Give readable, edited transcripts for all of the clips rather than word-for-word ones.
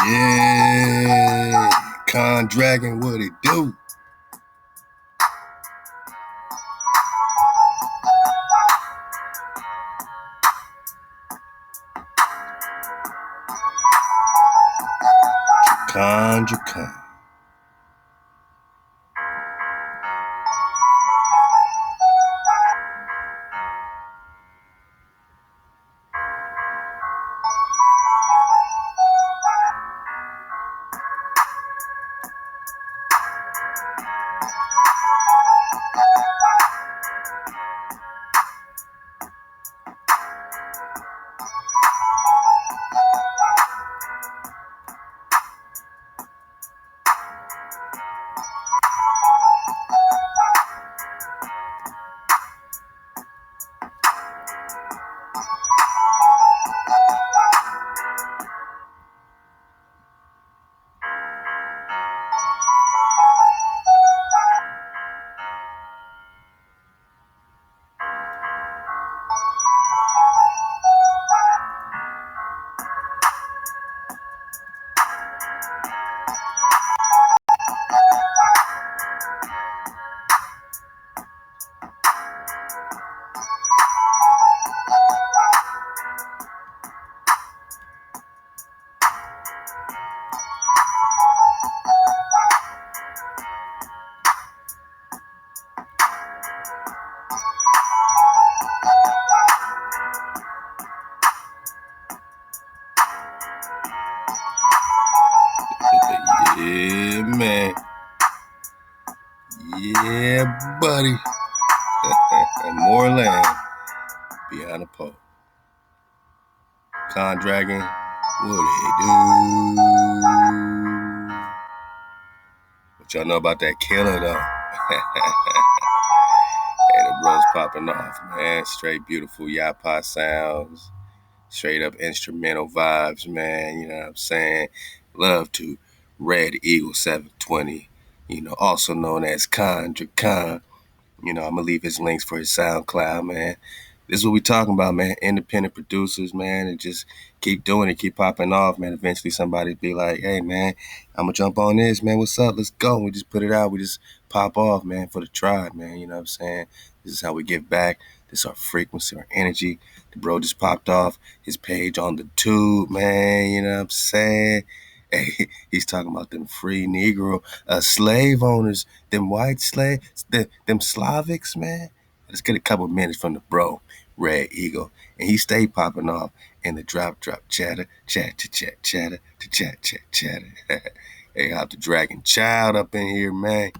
Yeah, Con Dragon, what it do? Con. Yeah, man. Yeah, buddy. More land behind the pole. Con Dragon, what it do? What y'all know about that killer, though? Hey, the bro's popping off, man. Straight beautiful Yapa sounds. Straight up instrumental vibes, man. You know what I'm saying? Love to Red Eagle 720, also known as Khan. I'm going to leave his links for his SoundCloud, man. This is what we talking about, man. Independent producers, man, and just keep doing it, keep popping off, man. Eventually somebody be like, hey, man, I'm going to jump on this, man. What's up? Let's go. We just put it out. We just pop off, man, for the tribe, man. You know what I'm saying? This is how we give back. This is our frequency, our energy. The bro just popped off his page on the tube, man. You know what I'm saying? Hey, he's talking about them free Negro slave owners, them white slaves, them Slavics, man. Let's get a couple minutes from the bro, Red Eagle. And he stayed popping off in the drop chatter, chatter. Hey, hop the Dragon Child up in here, man.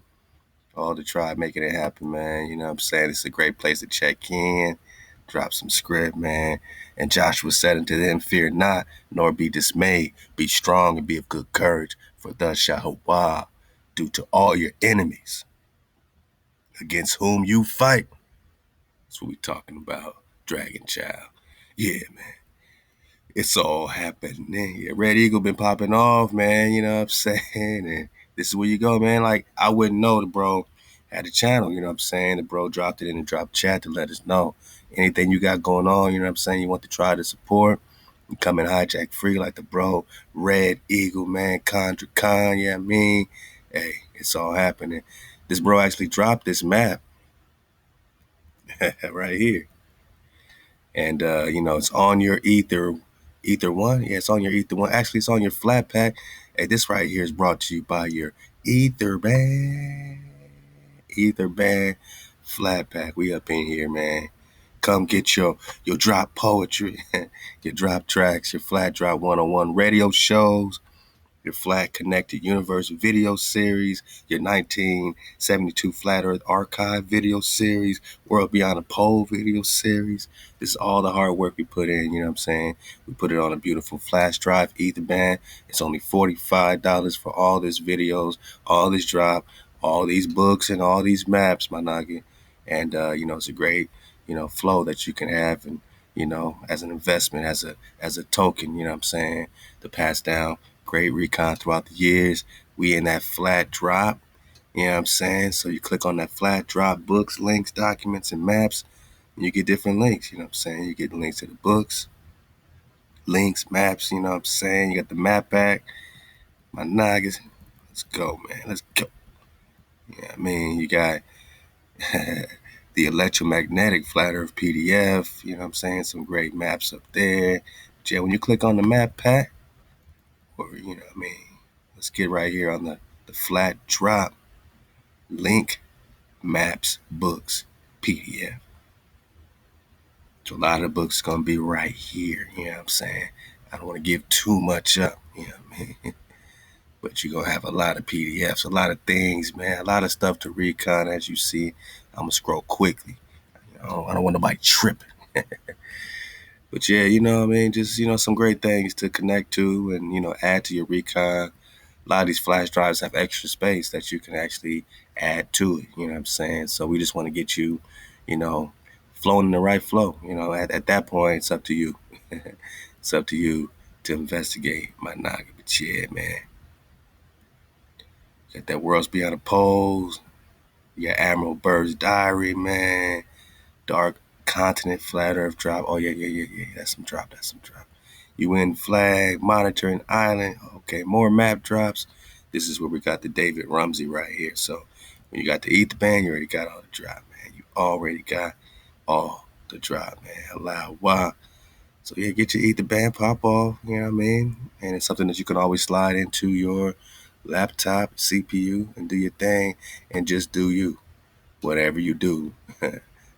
All the tribe making it happen, man. You know what I'm saying? It's a great place to check in, drop some script, man. And Joshua said unto them, fear not, nor be dismayed. Be strong and be of good courage, for thus shall HaWah do to all your enemies against whom you fight. That's what we talking about, Dragon Child. Yeah, man. It's all happening. Yeah, Red Eagle been popping off, man. You know what I'm saying? And this is where you go, man. Like, I wouldn't know the bro had a channel, you know what I'm saying? The bro dropped it in the drop chat to let us know. Anything you got going on, you know what I'm saying? You want to try to support, you come in hijack free like the bro, Red Eagle, man. Khan, yeah, I mean, hey, it's all happening. This bro actually dropped this map right here. And, it's on your Ether One. Yeah, it's on your Ether One. Actually, it's on your flat pack. Hey, this right here is brought to you by your Ether Band flat pack. We up in here, man. Come get your drop poetry, your drop tracks, your flat drop 101 radio shows, your Flat Connected Universe video series, your 1972 Flat Earth Archive video series, World Beyond the Pole video series. This is all the hard work we put in, you know what I'm saying? We put it on a beautiful flash drive, Etherband. It's only $45 for all these videos, all this drop, all these books, and all these maps, my noggin. And, it's a great, flow that you can have and, as an investment, as a token, you know what I'm saying, to pass down great recon throughout the years. We in that flat drop, you know what I'm saying? So you click on that flat drop, books, links, documents, and maps, and you get different links, you know what I'm saying? You get links to the books, links, maps, you know what I'm saying? You got the map pack, My Nagas, let's go, man. Let's go. Yeah, I mean, you got the electromagnetic flat Earth PDF. You know what I'm saying? Some great maps up there. Yeah, when you click on the map, Pat, or I mean, let's get right here on the flat drop link maps books PDF. So a lot of the books gonna be right here. You know what I'm saying? I don't want to give too much up. You know what I mean? But you're gonna have a lot of PDFs, a lot of things, man, a lot of stuff to recon as you see. I'm gonna scroll quickly. I don't want nobody tripping. But yeah, you know what I mean? Just, some great things to connect to and, add to your recon. A lot of these flash drives have extra space that you can actually add to it. You know what I'm saying? So we just want to get you, you know, flowing in the right flow. At that point, it's up to you. It's up to you to investigate, my Naga. But yeah, man. Got that Worlds Beyond the Poles. You got Admiral Byrd's Diary, man. Dark Continent Flat Earth Drop. Oh, yeah. That's some drop. UN Flag, Monitoring Island. Okay, more map drops. This is where we got the David Rumsey right here. So when you got the Ether Band, you already got all the drop, man. You already got all the drop, man. Halal HaWah. So yeah, get your Ether Band pop off, you know what I mean? And it's something that you can always slide into your laptop, CPU, and do your thing, and just do you. Whatever you do,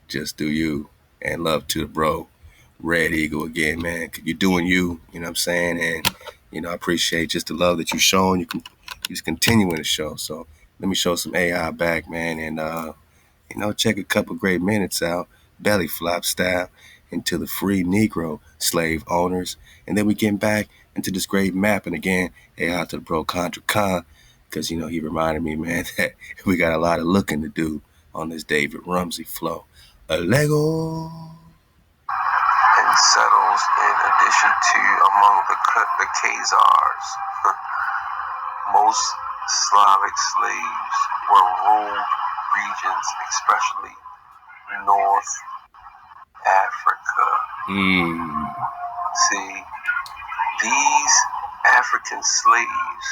just do you. And love to the bro, Red Eagle again, man. You're doing you know what I'm saying? And, I appreciate just the love that you've shown. You just continuing to show. So let me show some AI back, man, and check a couple great minutes out, belly flop style, into the free Negro slave owners. And then we get back into this great map. And again, hey, out to the bro Khan, because, he reminded me, man, that we got a lot of looking to do on this David Rumsey flow. A Lego. And settles in addition to among the Khazars. Most Slavic slaves were ruled regions, especially North Africa. See, these African slaves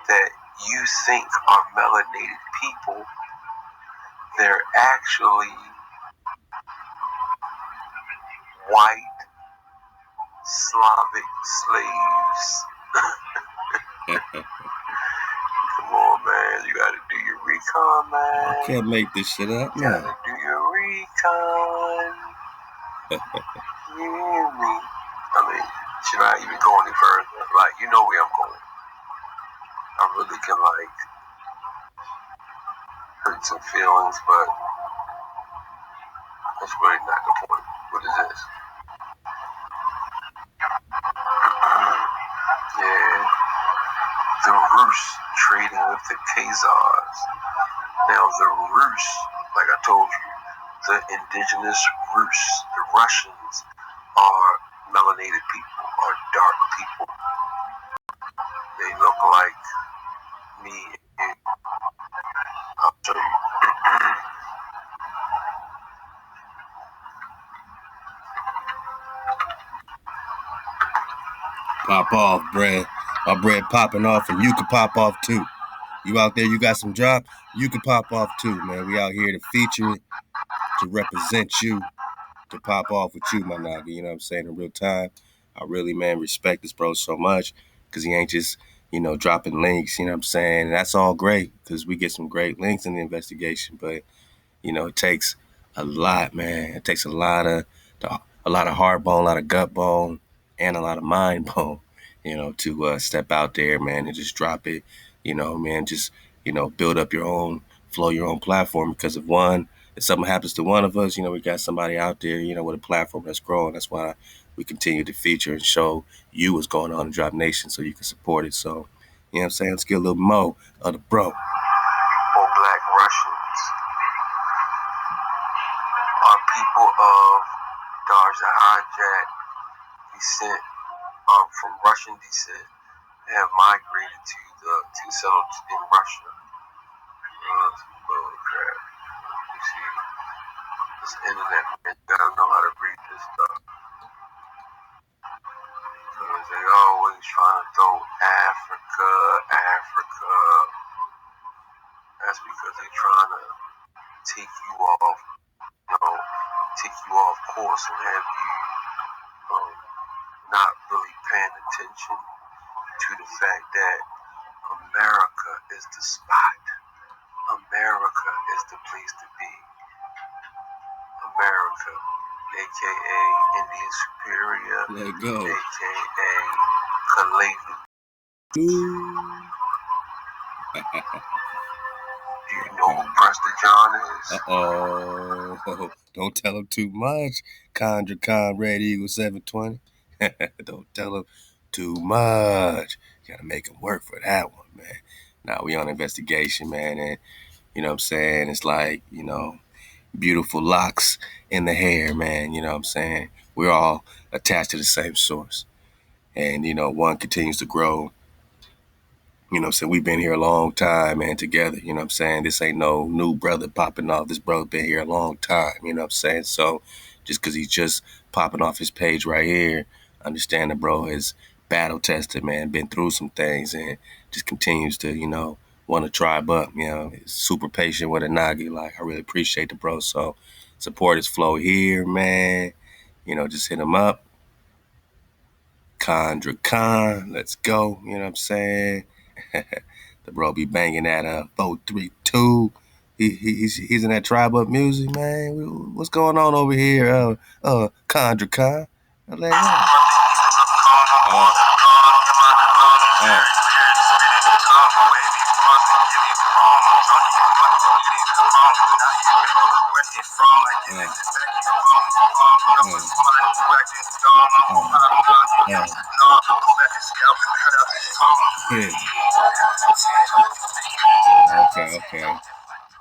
that you think are melanated people, they're actually white Slavic slaves. Come on, man. You gotta do your recon, man. I can't make this shit up, man. You gotta do your recon. You hear me? I mean, should I even go any further? Like, you know where I'm going. I really can, hurt some feelings, but that's really not the point. What is this? Yeah. The Rus trading with the Khazars. Now, the Rus, like I told you, the indigenous Rus, the Russians, are melanated people, are dark people. They look like me and I'll show you. Pop off, bread. My bread popping off, and you can pop off too. You out there, you got some drop, you can pop off too, man. We out here to feature it, to represent you, to pop off with you, my Naga. You know what I'm saying? In real time. I really, man, respect this bro so much because he ain't just, dropping links. You know what I'm saying? And that's all great because we get some great links in the investigation. But, it takes a lot, man. It takes a lot of heart bone, a lot of gut bone, and a lot of mind bone, to step out there, man, and just drop it. Man, just, build up your own flow, your own platform. Because if something happens to one of us, we got somebody out there, with a platform that's growing. That's why we continue to feature and show you what's going on in Drop Nation so you can support it. So, you know what I'm saying? Let's get a little more of the bro. Or Black Russians are people of Darja Hajat descent, from Russian descent, have migrated to settle in Russia. Crap. You see, this internet, man, you gotta know how to read this stuff. Because they always trying to throw Africa, really paying attention to the fact that America is the spot. America is the place to be. America, aka Indian Superior, let go, aka Khalafi. Do you know who Prester John is? Uh-oh. Don't tell him too much. Khandrop Red Eagle 720. Don't tell him too much. Gotta make him work for that one, man. Now we on investigation, man, and you know what I'm saying? It's like, you know, beautiful locks in the hair, man. You know what I'm saying? We're all attached to the same source. And, you know, one continues to grow. You know what I'm saying? We've been here a long time, man, together. You know what I'm saying? This ain't no new brother popping off. This brother been here a long time. You know what I'm saying? So just because he's just popping off his page right here, understand that bro is battle tested, man, been through some things and just continues to, you know, want to tribe up. You know, he's super patient with a Nagi. Like, I really appreciate the bro. So support his flow here, man. You know, just hit him up. Khandrop, let's go. You know what I'm saying? The bro be banging that 432. He's in that tribe up music, man. What's going on over here? Khandrop. Okay.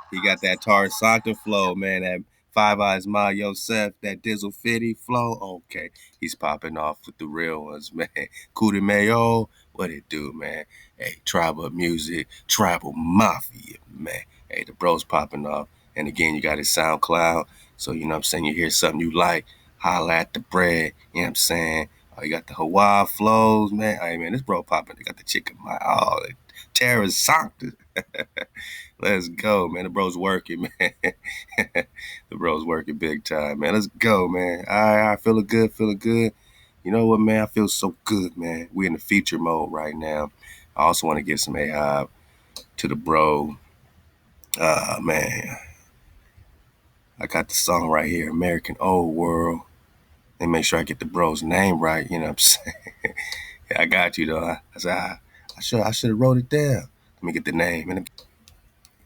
He got that Tar Soccer flow, man. That Five Eyes Ma Yosef, that Dizzle Fitty flow. Okay, he's popping off with the real ones, man. Kuda Mayo, what it do, man? Hey, tribal music, tribal mafia, man. Hey, the bro's popping off. And again, you got his SoundCloud. So, you know what I'm saying? You hear something you like, holla at the bread. You know what I'm saying? Oh, you got the HaWah flows, man. Hey, man, this bro popping. They got the chicken, the Terra Sancta. Let's go, man. The bro's working, man. The bro's working big time, man. Let's go, man. All right, feeling good. You know what, man? I feel so good, man. We're in the feature mode right now. I also want to give some AI to the bro. Man. I got the song right here, American Old World. Let me make sure I get the bro's name right, you know what I'm saying? Yeah, I got you, though. I said, I should have wrote it down. Let me get the name.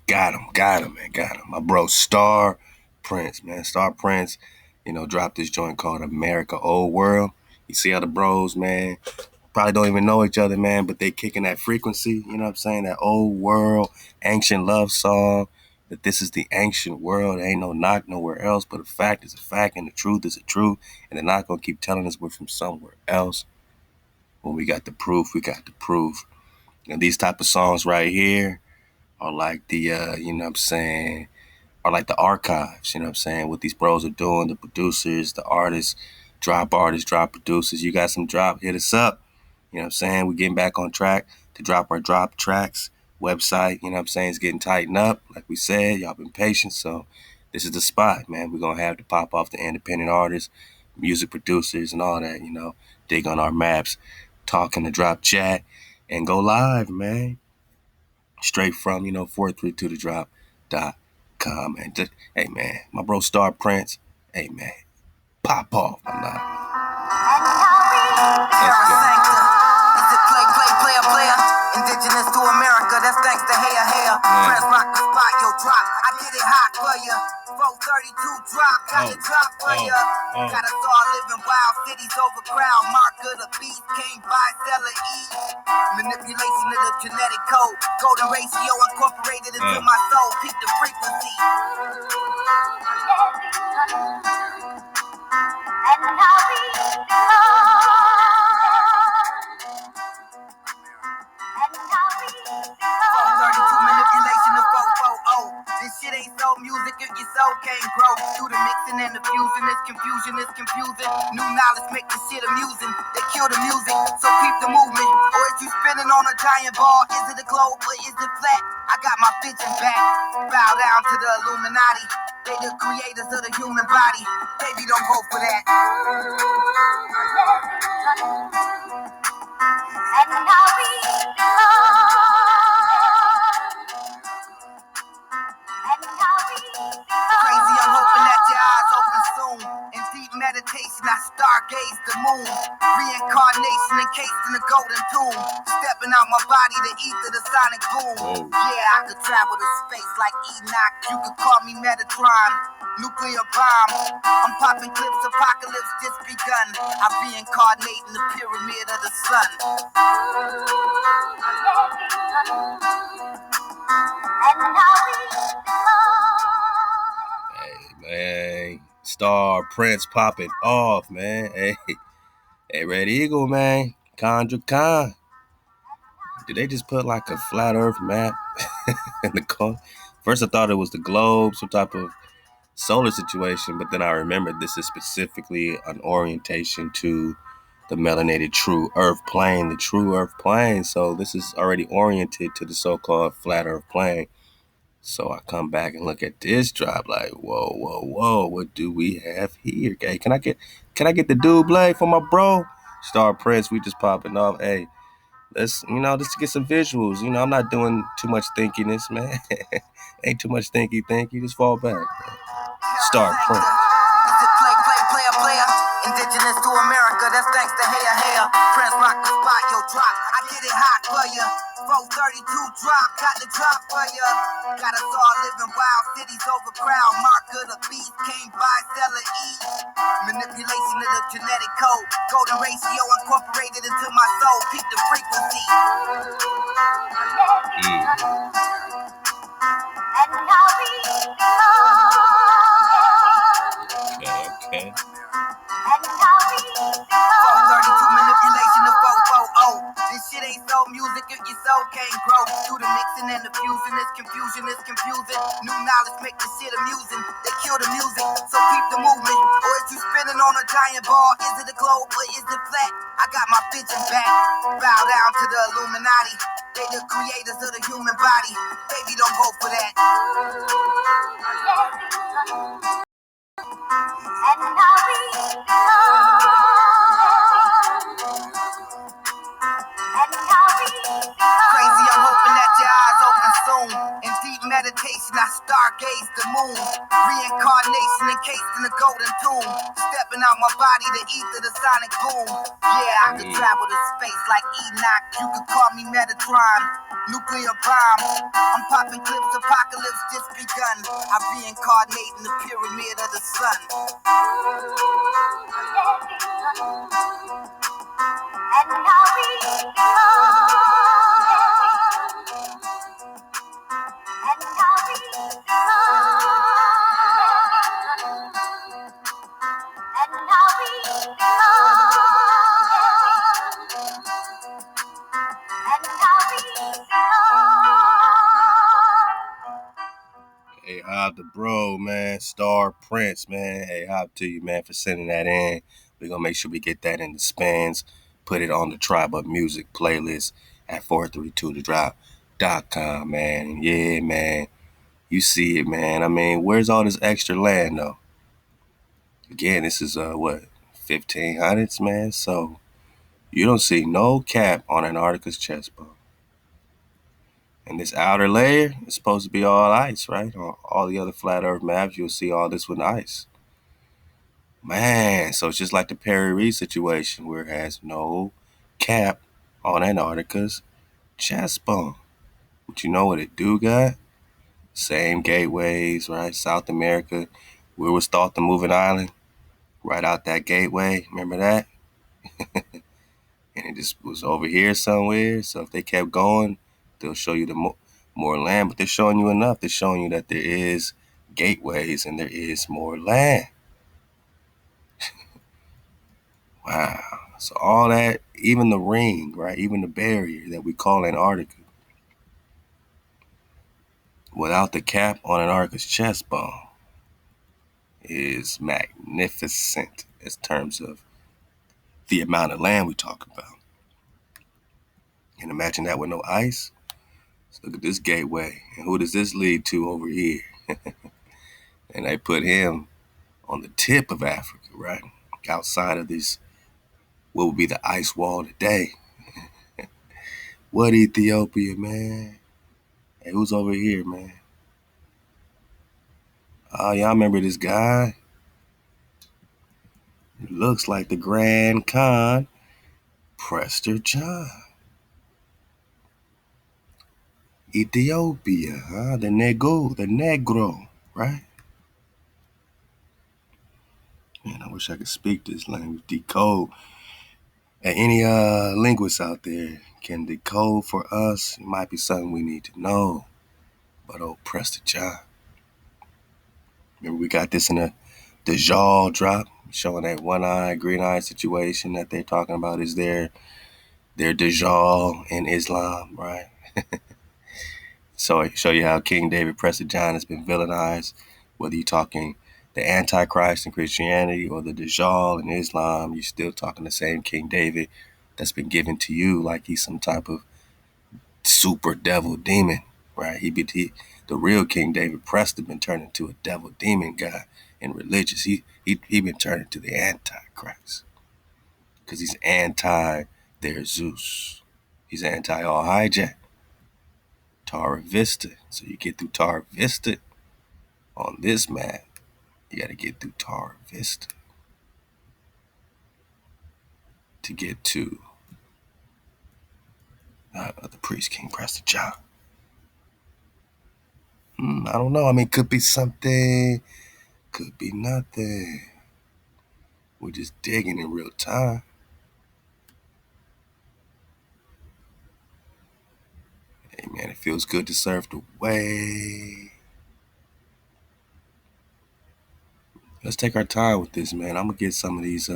Got him, man. My bro, Star Prince, man. Star Prince, you know, dropped this joint called America Old World. You see how the bros, man, probably don't even know each other, man, but they kicking that frequency, you know what I'm saying? That old world, ancient love song, that this is the ancient world. There ain't no knock nowhere else, but a fact is a fact, and the truth is a truth, and they're not going to keep telling us we're from somewhere else. When we got the proof, we got the proof. And these type of songs right here are like the, you know what I'm saying, are like the archives, you know what I'm saying, what these bros are doing, the producers, the artists, drop producers. You got some drop, hit us up. You know what I'm saying? We're getting back on track to drop our drop tracks. Website, you know what I'm saying, is getting tightened up. Like we said, y'all been patient, so this is the spot, man. We're going to have to pop off the independent artists, music producers, and all that, you know, dig on our maps, talk in the drop chat, and go live, man. Straight from, you know, 432 to drop.com. And just, hey, man, my bro Star Prince, hey, man, pop off, my love. Player. Indigenous to America, that's thanks to hair. Press rock the spot, yo, drop. I get it hot for ya. 432 drop, got it drop for ya. Got us all living wild, cities overcrowd. Mark of the beast, can't buy, sell or eat. Manipulation of the genetic code. Golden ratio incorporated into my soul. Keep the frequency. And now we manipulation of 440. This shit ain't soul music if your soul can't grow. Through the mixing and the fusion, it's confusing. New knowledge make this shit amusing. They kill the music, so keep the movement. Or is you spinning on a giant ball? Is it a globe or is it flat? I got my vision back. Bow down to the Illuminati. They the creators of the human body. Baby, don't go for that. And now we crazy, I'm hoping that your eyes open soon. In deep meditation, I stargaze the moon. Reincarnation encased in a golden tomb. Stepping out my body to ether the sonic boom. Whoa. Yeah, I could travel to space like Enoch. You could call me Metatron. Nuclear bomb. I'm popping clips, apocalypse just begun. I reincarnate in the pyramid of the sun. Hey man, Star Prince popping off, man. Hey, Red Eagle, man. Khan. Did they just put like a flat Earth map in the car? First, I thought it was the globe, some type of solar situation, but then I remembered this is specifically an orientation to the melanated true Earth plane, the true Earth plane. So this is already oriented to the so-called flat Earth plane. So I come back and look at this drop like, whoa, what do we have here? Hey, can I get the double for my bro? Star Prince, we just popping off. Hey, let's just to get some visuals. I'm not doing too much thinkiness, man. Ain't too much thinky. Just fall back, man. Star Prince. Player. Indigenous to America, that's thanks to Hair. Prince rock the spot, yo drop. I get it hot for ya. 432 drop, got the drop for ya. Got us all living wild, cities overcrowd. Mark of the beast, came by, seller eat. Manipulation of the genetic code. Golden ratio incorporated into my soul. Keep the frequency. And now we Okay. And now we 432 manipulation of 440. This shit ain't soul music if your soul can't grow. Through the mixing and the fusion, it's confusing. New knowledge make the shit amusing. They kill the music, so keep the movement. Or is you spinning on a giant ball? Is it a globe or is it flat? I got my vision back. Bow down to the Illuminati. They the creators of the human body. Baby, don't go for that. And now we crazy, I'm hoping that your eyes open soon. In deep meditation, I stargaze the moon. Reincarnation encased in a golden tomb. Stepping out my body to ether the sonic boom. Yeah, I could travel to space like Enoch. You could call me Metatron. Nuclear bomb. I'm popping clips, apocalypse just begun. I reincarnate in the pyramid of the sun. And now we Hey, hop the bro, man. Star Prince, man. Hey, hop to you, man, for sending that in. We're going to make sure we get that in the spins. Put it on the Tribe Up Music playlist at 432thedrop.com, man. Yeah, man. You see it, man. I mean, where's all this extra land, though? Again, this is, 1500s, man? So you don't see no cap on Antarctica's chest bone. And this outer layer is supposed to be all ice, right? On all the other flat Earth maps, you'll see all this with ice. Man, so it's just like the Perry Reed situation where it has no cap on Antarctica's chest bone. But you know what it do got? Same gateways, right? South America, where was thought the moving island, right out that gateway. Remember that? And it just was over here somewhere. So if they kept going, they'll show you the more land. But they're showing you enough. They're showing you that there is gateways and there is more land. Wow. So all that, even the ring, right? Even the barrier that we call Antarctica, without the cap on Antarctica's chest bone, is magnificent in terms of the amount of land we talk about. And imagine that with no ice. So look at this gateway. And who does this lead to over here? And they put him on the tip of Africa, right? Outside of this, what would be the ice wall today. What Ethiopia, man? Hey, who's over here, man? Oh, y'all remember this guy? He looks like the Grand Khan, Prester John. Ethiopia, huh? The Negro, right? Man, I wish I could speak this language, decode. And any linguists out there can decode for us. It might be something we need to know. But old Prester John. Remember we got this in the jaw drop, showing that one eye, green eye situation that they're talking about is their Dajjal in Islam, right? So show you how King David Prester John has been villainized, whether you're talking the Antichrist in Christianity or the Dajjal in Islam, you're still talking the same King David that's been given to you like he's some type of super devil demon, right? The real King David Preston been turned into a devil demon guy in religious. He been turned into the Antichrist because he's anti their Zeus. He's anti all hijack. Tara Vista. So you get through Tara Vista on this map. You got to get through Tara Vista to get to the priest King Prester John. I don't know. I mean, could be something, could be nothing. We're just digging in real time. Hey man, it feels good to surf the way. Let's take our time with this, man. I'm gonna get some of these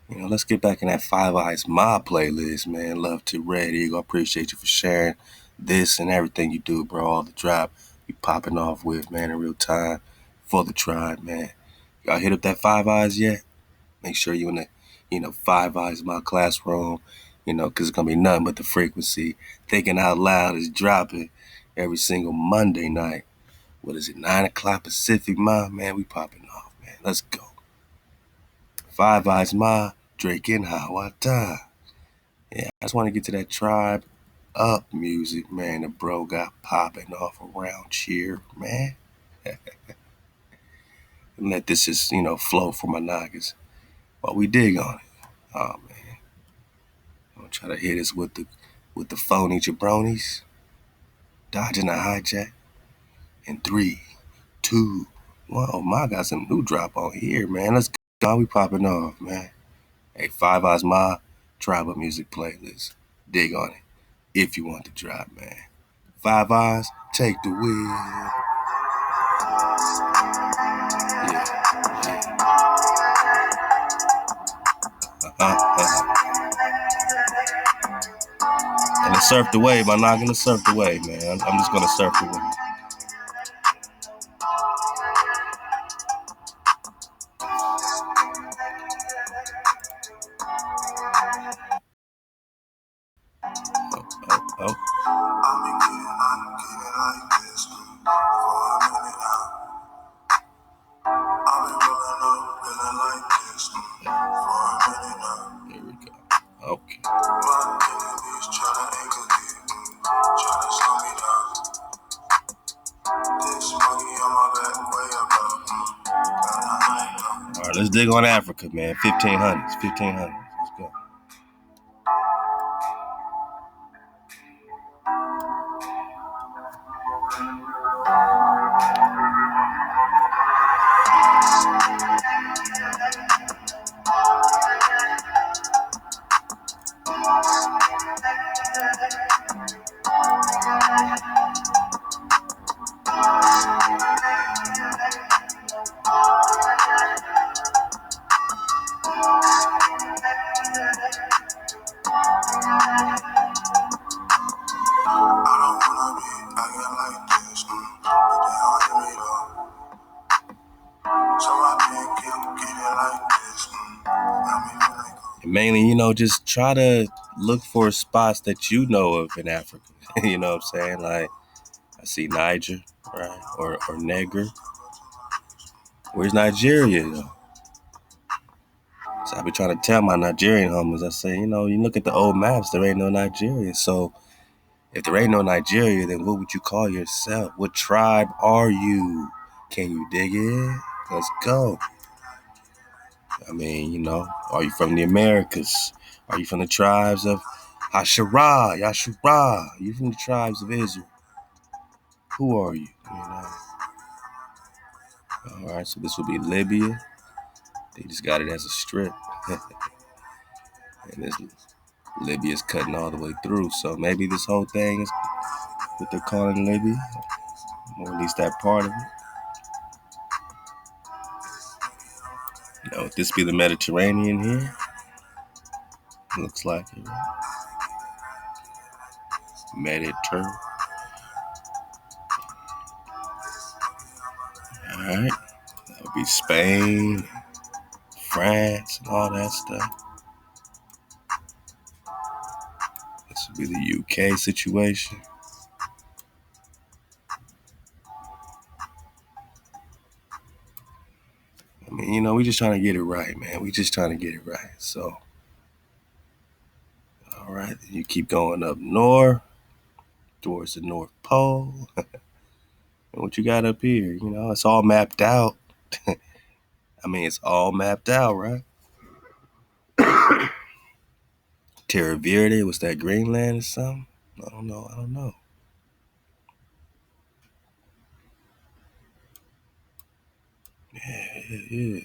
let's get back in that Five Eyes Mob playlist, man. Love to Red Eagle. I appreciate you for sharing this and everything you do, bro. All the drop you popping off with, man, in real time for the tribe, man. Y'all hit up that Five Eyes yet? Make sure you in the, Five Eyes My classroom, because it's gonna be nothing but the frequency. Thinking Out Loud is dropping every single Monday night. What is it, 9 o'clock Pacific, man? We popping off, man. Let's go. Five Eyes Ma, Drake and HaWah. Yeah, I just want to get to that Tribe Up music, man. The bro got popping off around here, man. And let this just, flow for my noggins while we dig on it. Oh, man. I'm going to try to hit us with the phony jabronis. Dodging a hijack. In 3, 2, 1. Oh, my, got some new drop on here, man. Let's go. We popping off, man. Hey, Five Eyes Ma, Tribe Up music playlist. Dig on it if you want to drop, man. Five Eyes, take the wheel. Yeah. And it's surf the wave. I'm not gonna surf the wave, man. I'm just gonna surf the wave. Oh. I've been getting like this for a minute now. I've been rolling up, feeling like this for a minute now. Here we go. Okay. My enemies trying to anchor me, trying to slow me down. This monkey on my back, way up. All right, let's dig on Africa, man. 1500s, 1500s. Let's go. Mainly, just try to look for spots that you know of in Africa. You know what I'm saying? Like, I see Niger, right? Or Neger. Where's Nigeria, though? So I be trying to tell my Nigerian homies, I say, you look at the old maps, there ain't no Nigeria. So if there ain't no Nigeria, then what would you call yourself? What tribe are you? Can you dig it? Let's go. I mean, are you from the Americas? Are you from the tribes of Hasharah, Yashurah? Are you from the tribes of Israel? Who are you? All right, so this will be Libya. They just got it as a strip. And this Libya's cutting all the way through. So maybe this whole thing is what they're calling Libya, or at least that part of it. Would this be the Mediterranean here? Looks like it. Mediterranean. All right. That would be Spain, France, and all that stuff. This would be the UK situation. I mean, we just trying to get it right, man. We just trying to get it right. So, all right, you keep going up north towards the North Pole. And what you got up here, it's all mapped out. I mean, it's all mapped out, right? Terra Verde, was that Greenland or something? I don't know. Yeah.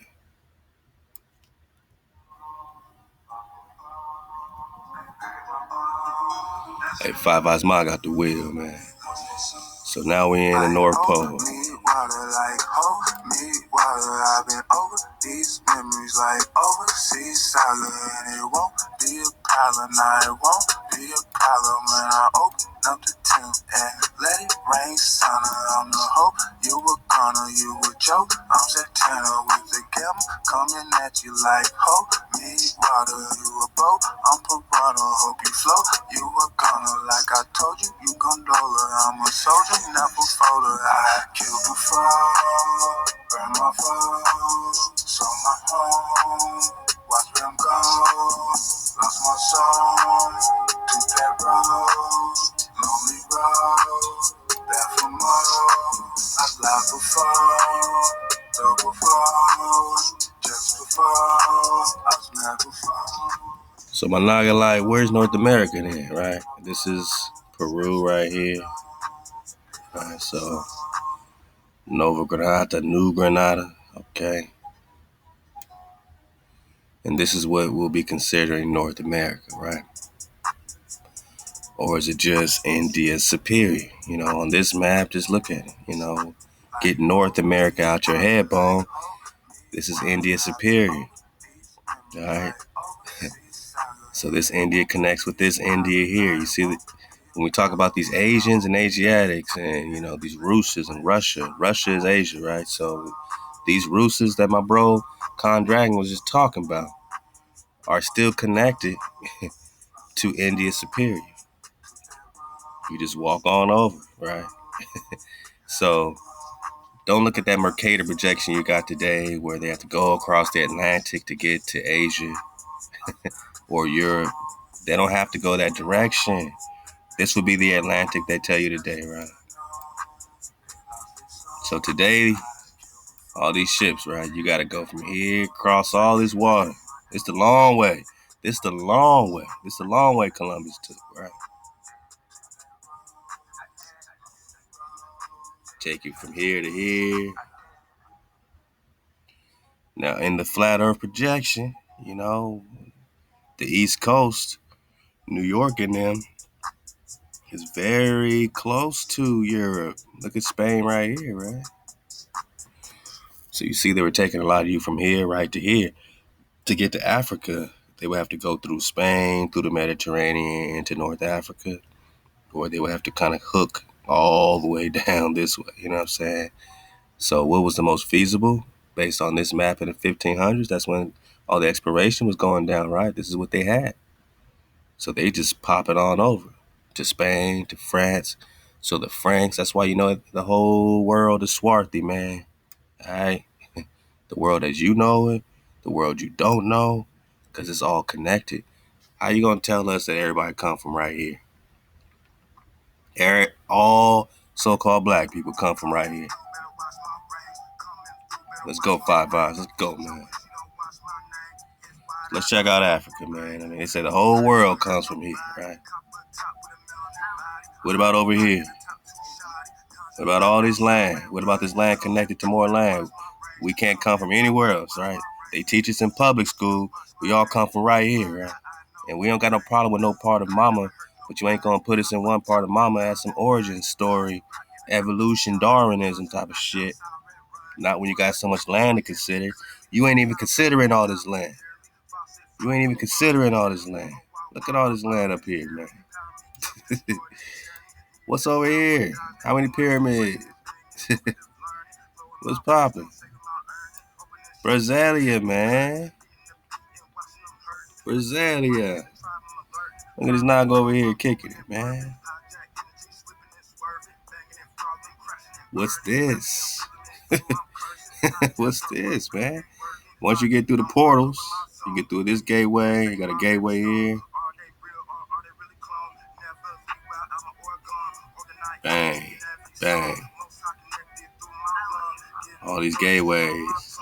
Hey, Five Eyes Ma got the wheel, man. So now we in the North Pole. I've been over these memories like overseas salad, and it won't be a problem. Now it won't be a problem when I open up the tent and let it rain sun. I'm the hope you were gonna, you were joke. I'm Santana with the gamma coming at you like hope me water. You a boat, I'm piranha. Hope you float. You were gonna, like I told you, you gondola. I'm a soldier, never folder. I killed before, burn my phone, sold my home, watch them go. Lost my soul, took that road, lonely road, that for more. I've lied before, double before, just before, I've never before. So my naga like, where's North America then, right? This is Peru right here. All right, so Nova Granada, New Granada, okay. And this is what we'll be considering North America, right? Or is it just India Superior? On this map, just look at it. Get North America out your head, bone. This is India Superior. All right. So this India connects with this India here. You see that when we talk about these Asians and Asiatics and, these Russians and Russia is Asia, right? So these Russes that my bro Con Dragon was just talking about are still connected to India Superior. You just walk on over, right? So don't look at that Mercator projection you got today where they have to go across the Atlantic to get to Asia or Europe. They don't have to go that direction. This would be the Atlantic they tell you today, right? So today, all these ships, right? You got to go from here, cross all this water. It's the long way. This the long way. This the long way Columbus took, right? Take you from here to here. Now, in the flat earth projection, the East Coast, New York and them, is very close to Europe. Look at Spain right here, right? So you see they were taking a lot of you from here right to here. To get to Africa, they would have to go through Spain, through the Mediterranean into North Africa, or they would have to kind of hook all the way down this way, you know what I'm saying? So what was the most feasible based on this map in the 1500s? That's when all the exploration was going down, right? This is what they had. So they just pop it on over to Spain, to France. So the Franks, that's why the whole world is swarthy, man. All right? The world as you know it, the world you don't know, because it's all connected. How you gonna tell us that everybody come from right here? All so-called black people come from right here. Let's go, Five Eyes. Let's go, man. Let's check out Africa, man. I mean, they say the whole world comes from here, right? What about over here? What about all this land? What about this land connected to more land? We can't come from anywhere else, right? They teach us in public school. We all come from right here, right? And we don't got no problem with no part of mama, but you ain't gonna put us in one part of mama as some origin story, evolution, Darwinism type of shit. Not when you got so much land to consider. You ain't even considering all this land. You ain't even considering all this land. Look at all this land up here, man. What's over here? How many pyramids? What's popping? Brasilia, man. Brasilia. Look at this Naga over here kicking it, man. What's this? What's this, man? Once you get through the portals, you get through this gateway. You got a gateway here. Bang, bang. All these gateways.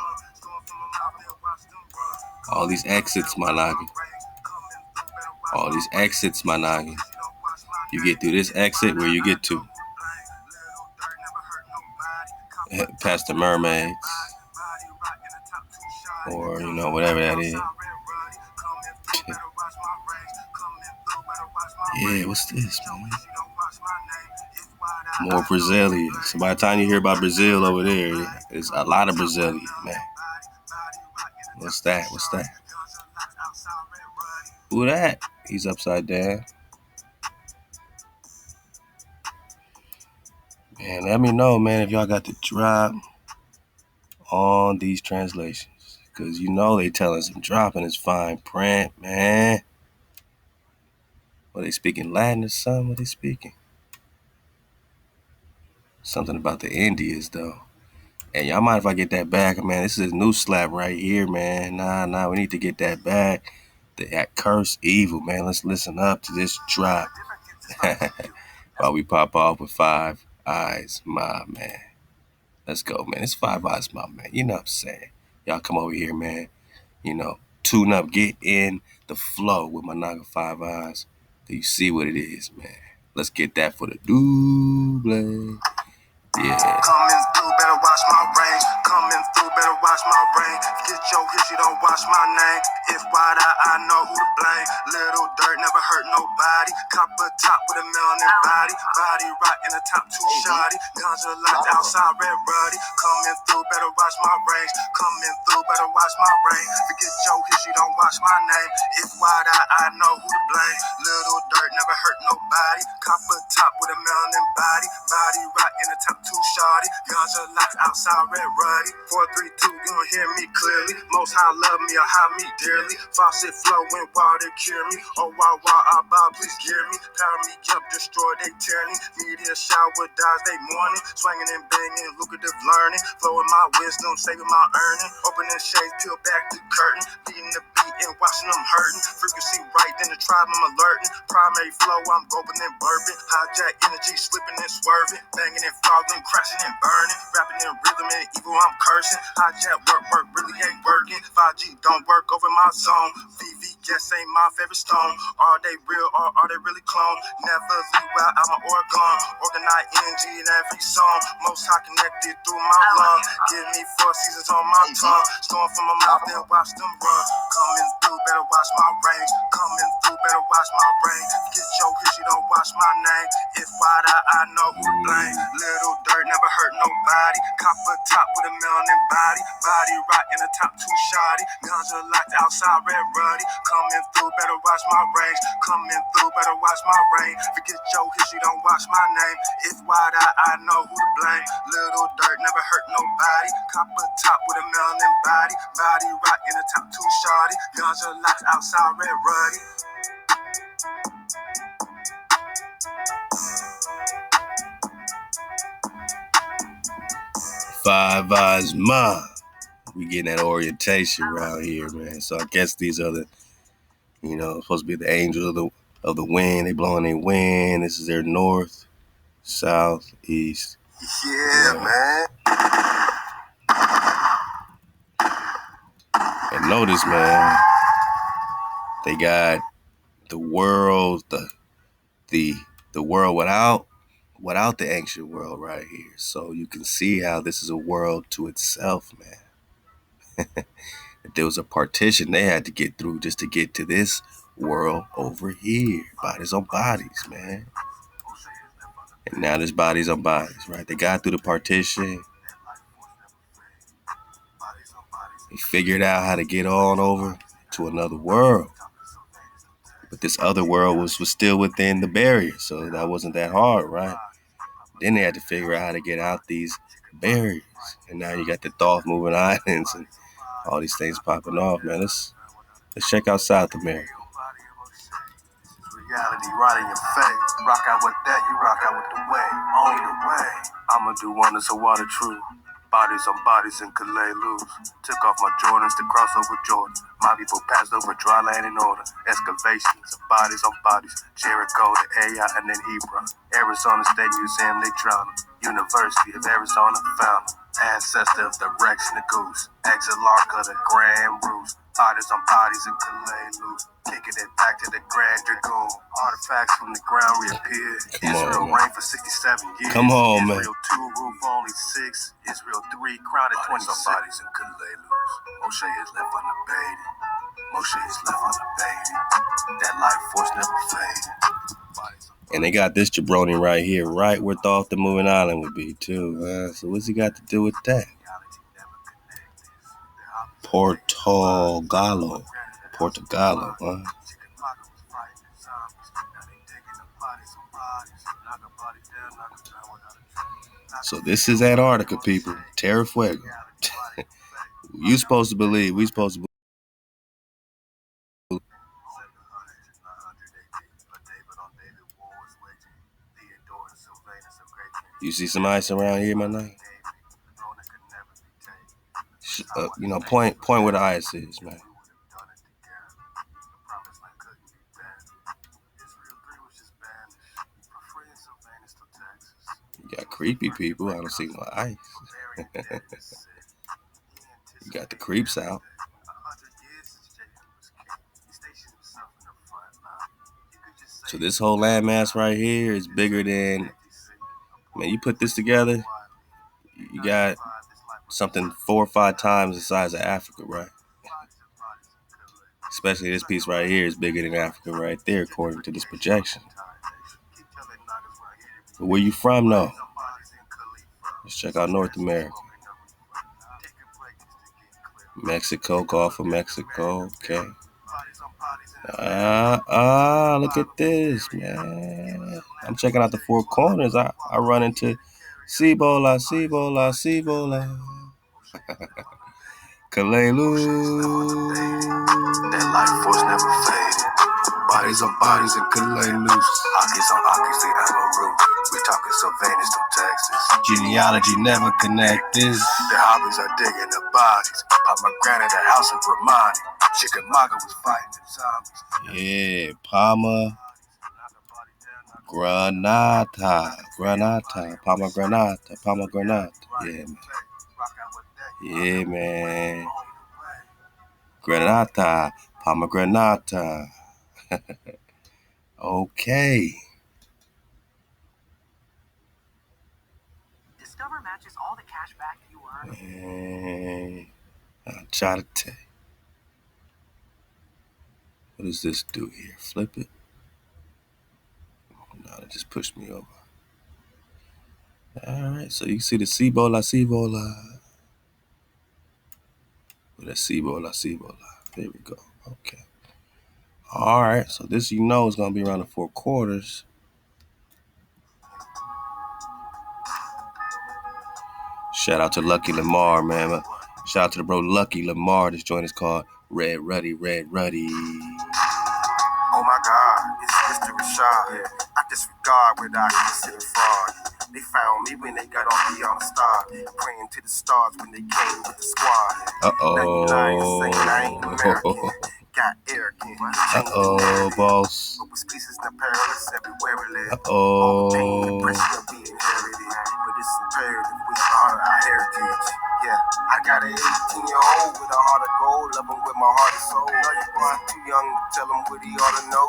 All these exits, my noggin. All these exits, my noggin. You get through this exit where you get to. Past the mermaids. Or, whatever that is. Yeah, what's this, man? More Brazilian. So by the time you hear about Brazil over there, there's a lot of Brazilian, man. What's that? What's that? Who that? He's upside down. Man, let me know, man, if y'all got the drop on these translations. Because they tell us I'm dropping is fine print, man. Are they speaking Latin or something? What are they speaking? Something about the Indians, though. And y'all mind if I get that back? Man, this is a new slap right here, man. Nah, we need to get that back. That curse evil, man. Let's listen up to this drop. While we pop off with Five Eyes, my man. Let's go, man. It's Five Eyes, my man. You know what I'm saying? Y'all come over here, man. Tune up, get in the flow with my Naga Five Eyes. Do you see what it is, man? Let's get that for the double. Yeah. Coming through, better watch my range. Coming through, better watch my range. Get your history, don't watch my name. If ThaWaDa, I know who to blame. Little dirt never hurt nobody. Copper top with a melanin body. Body rock in the top two shoddy. Guns are locked outside, red ruddy. Coming through, better watch my range. Coming through, better watch my range. Forget your history, don't watch my name. If ThaWaDa, I know who to blame. Little dirt never hurt nobody. Copper top with a melanin body. Body rock in the top two shawty. Guns are locked outside, red ruddy. 432, you don't hear me clearly. Most high love me or hide me dearly. Faucet flowing, water cure me. Oh, wow, I bow, please gear me. Power me up, destroy they tyranny. Media shower, dies they morning. Swinging and banging, lucrative learning. Flowing my wisdom, saving my earning. Opening shades, peel back the curtain. Beating the beat and watching them hurting. Frequency right, then the tribe I'm alerting. Primary flow, I'm gulping and burping. Hijack energy, slipping and swerving. Banging and falling, crashing and burning. Rapping in rhythm and evil, I'm cursing. Hijack work really ain't working. 5G don't work over my zone. VV guess ain't my favorite stone. Are they real or are they really clone? Never leave out, I'm an organ. Organize energy in every song. Most high connected through my lung. Give me 4 seasons on my tongue. Storm from my mouth, then watch them run. Coming through, better watch my range. Coming through, better watch my range. Get your history, don't watch my name. If ThaWaDa, I know who to blame. Little dirt never hurt nobody. Copper top with a melanin body. Body rock in the top two shoddy. Guns are locked outside, red ruddy. Coming through, better watch my range. Coming through, better watch my range. Forget your history, don't watch my name. If ThaWaDa, I know who to blame. Little dirt never hurt nobody. Copper top with a melanin body. Body rock in the top two shoddy. Guns are locked outside, red ruddy. Five Eyes, ma. We getting that orientation around here, man. So I guess these are the, supposed to be the angels of the wind. They blowing their wind. This is their north, south, east. Yeah, man. And notice, man, they got the world, the world without the ancient world right here. So you can see how this is a world to itself, man. If there was a partition they had to get through just to get to this world over here. Bodies on bodies, man. And now there's bodies on bodies, right? They got through the partition. They figured out how to get on over to another world. But this other world was still within the barrier, so that wasn't that hard, right? Then they had to figure out how to get out these barriers. And now you got the thought moving islands and all these things popping off, man. Let's check out South America. Reality right in your face. Rock out with that, you rock out with the way. On the way. I'ma do wonders of water true. Bodies on bodies in Calais loose. Took off my Jordans to cross over Jordan. My people passed over dry land in order. Excavations of bodies on bodies. Jericho to Ai and then Hebron. Arizona State Museum, they drowned. University of Arizona found them. Ancestor of the Rex and the Goose. Exilarch of the Grand Ruse. Bodies on bodies in Calais loose. Kicking it back to the Grand Dragoon. Artifacts from the ground reappeared. Israel reigned for 67 years. Come on, man. Israel 2, roof only 6. Israel 3, crowned at 26. Bodies in Calais loose. Moshe is left unabated. Moshe is left unabated. That life force never faded. And they got this jabroni right here, right where Thought the Moving Island would be, too. So what's he got to do with that? Portugallo, huh? So this is Antarctica, people. Terra Fuego. You supposed to believe, we supposed to believe. You see some ice around here, my night? Point where the ice is, man. You got creepy people. I don't see no ice. You got the creeps out. So this whole landmass right here is bigger than, man, you put this together, you got something 4 or 5 times the size of Africa, right? Especially this piece right here is bigger than Africa right there, according to this projection. But where you from, though? Let's check out North America. Mexico, Gulf of Mexico, okay. Look at this, man. I'm checking out the 4 corners. I run into Cibola. Kalelu. That life force never faded. Bodies on bodies in Kalelu. Ockies on ockies, they have a root. We talking Sylvanus to Texas. Genealogy never connect this. Their hobbies are digging the bodies. Pomegranate, the house of Ramani. Chickamauga was fighting the zombies. Yeah, pomegranate. Yeah, man. Granata, pomegranate. Okay. Discover matches all the cash back you earn. And I'll try to tell you. What does this do here? Flip it? No, it just pushed me over. Alright, so you can see the Cibola. That's Cibola. There we go. Okay. Alright, so this is going to be around the 4 quarters. Shout out to Lucky Lamar, man. Shout out to the bro Lucky Lamar. This joint is called Red Ruddy. Oh my God, it's Mr. Rashad. I disregard what I consider fraud. They found me when they got off the other star. Praying to the stars when they came with the squad. Now you lying saying I ain't American. Got arrogant. Boss. But with species and perilous everywhere we live. All the pain and pressure of being inherited. But it's imperative we honor our heritage. Yeah, I got an 18-year-old with a heart of gold. Love him with my heart and soul. I'm too young to tell him what he ought to know.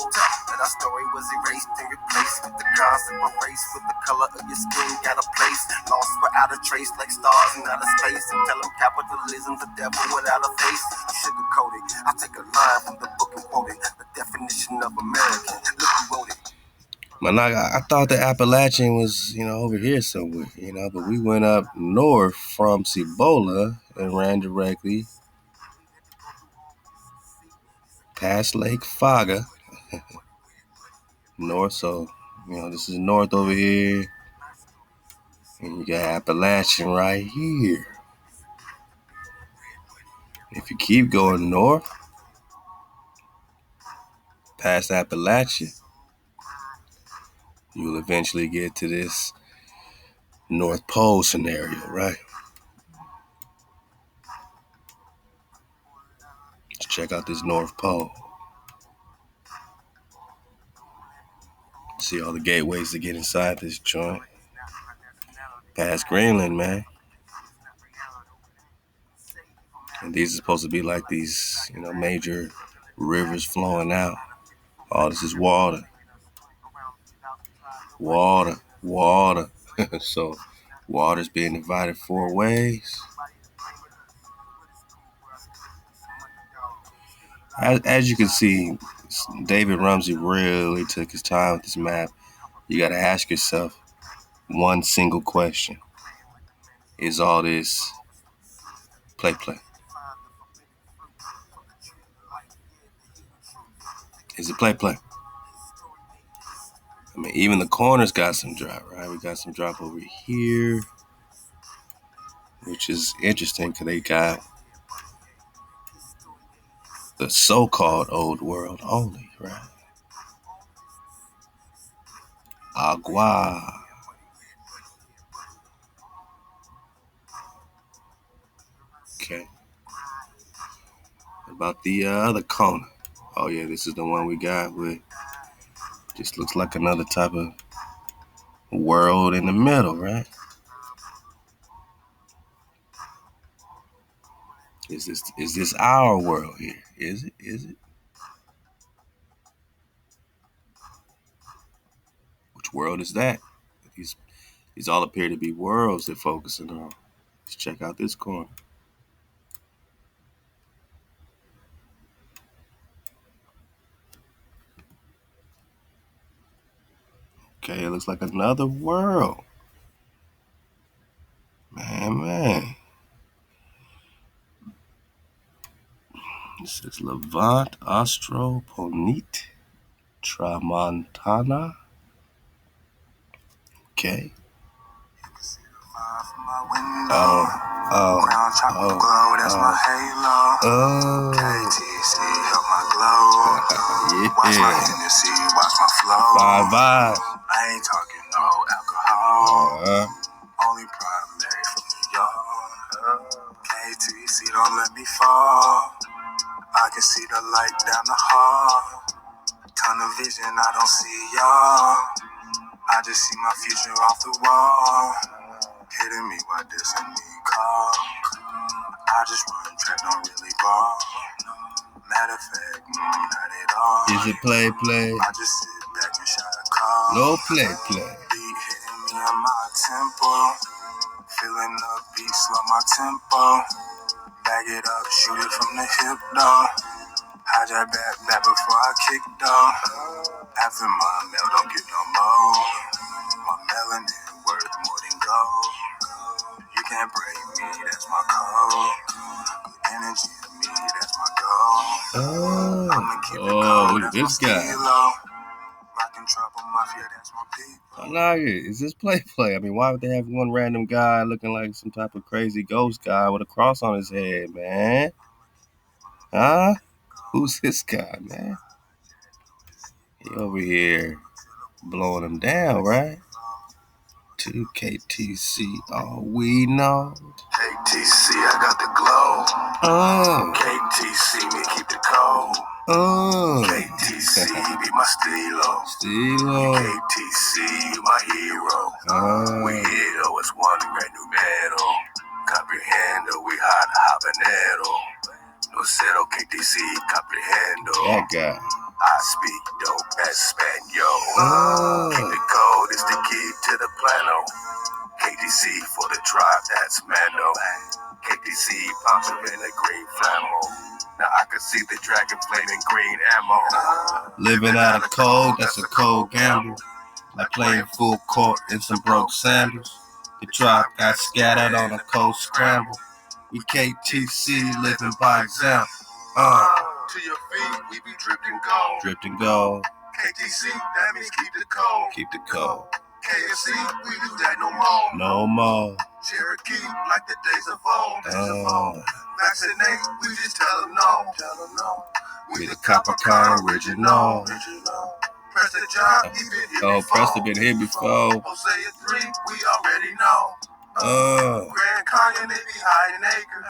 That our story was erased and replaced with the concept of race. With the color of your skin got a place. Lost without a trace like stars in outer space. And tell him capitalism's a devil without a face. Sugar coated. I take a line from the book and quote it. The definition of American. Look who wrote it. Man, I thought the Appalachian was, over here somewhere, but we went up north from Cibola and ran directly past Lake Faga, north. So, this is north over here, and you got Appalachian right here. If you keep going north, past Appalachia, you'll eventually get to this North Pole scenario, right? Let's check out this North Pole. See all the gateways to get inside this joint. Past Greenland, man. And these are supposed to be like these, major rivers flowing out. All this is water. Water. So water's being divided 4 ways. As you can see, David Rumsey really took his time with this map. You got to ask yourself one single question. Is all this play? Is it play? I mean, even the corners got some drop, right? We got some drop over here, which is interesting because they got the so-called old world only, right? Agua. Okay. About the other corner. Oh yeah, this is the one we got with just looks like another type of world in the middle, right? Is this our world here? Is it? Which world is that? These all appear to be worlds they're focusing on. Let's check out this corner. Okay, it looks like another world. Man. This is Levant, Astro, Ponit, Tramontana. Okay. Bye. I ain't talking no alcohol. Only primary from New York. KTC, don't let me fall. I can see the light down the hall. Tunnel vision, I don't see y'all. I just see my future off the wall. Hitting me while dissing me call. I just run track, don't really ball. Matter of fact, not at all. Is it play? I just sit back and shot a call. No play. Beat hitting me in my temple. Feeling the beat, slow my tempo. Bag it up, shoot it from the hip, though. Hijack back before I kick, though. After my mail, don't get no more. My melanin worth more than gold. You can't break me, that's my code. Good energy in me, that's my goal. I'ma keep it cold, that's this my guy. stilo. Rockin' trouble mafia, that's my people. Is this play? I mean, why would they have one random guy looking like some type of crazy ghost guy with a cross on his head, man? Huh? Who's this guy, man? He over here blowing them down, right? to KTC, all we know. KTC, I got the glow. KTC, me keep the cold. KTC, be my stilo. KTC, you my hero. We here though, it's one brand new metal. Comprehendo, we hot habanero. No cero, KTC, comprehendo. That guy. I speak dope Espanol. Keep the code, it's the key to the plano. KTC for the tribe, that's Mando. KTC pops up in a green flannel. Now I can see the dragon flaming green ammo. Living out of cold, that's a cold gamble. Like playing full court in some broke sandals. The tribe got scattered on a cold scramble. We KTC living by example. To your feet, we be dripping gold. Dripped gold. KTC, that means keep the cold. Keep the cold. KFC, we do that no more. No more. Cherokee, like the days of old. Vaccinate, we just tell them no. We the Capricorn original. Press the job, he been here before. Preston been here before. Hosea 3, we already know. Grand Canyon, they be hiding acres.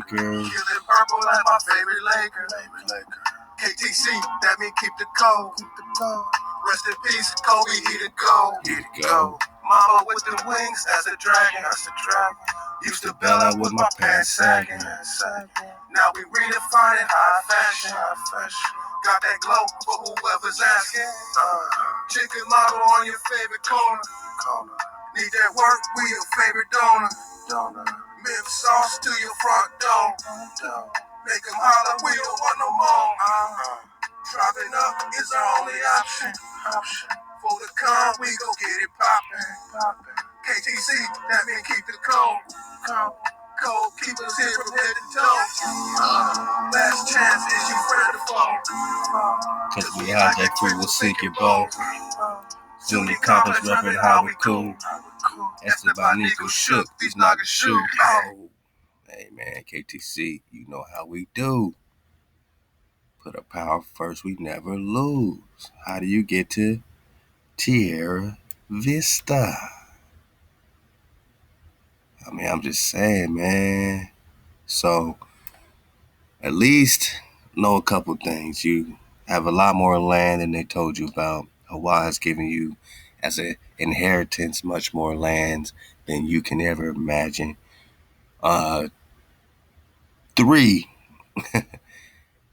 Killing purple like my favorite Laker. KTC, that mean keep the cold. Rest in peace, Kobe, he the go. Mama with the wings, that's a dragon. Used to bell out with my pants sagging. Now we redefining high fashion. Got that glow for whoever's asking. Chicken model on your favorite corner. Need that work, we your favorite donor. Myth sauce to your front door. Make them holler, we don't want no more. Dropping up is our only option. For the con, we gon' get it poppin'. KTC, that mean keep the cold. Cold, keep us here from head to toe. Last chance is you friend to foe. Cause we hijack free, we'll sink your boat. Zuni complex reppin' how we cool. Esteban Nico shook, these niggas shoot. Hey man, KTC, you know how we do. Put a power first, we never lose. How do you get to Tierra Vista? I mean, I'm just saying, man. So, at least know a couple things. You have a lot more land than they told you about. HaWah has given you as an inheritance much more lands than you can ever imagine. 3,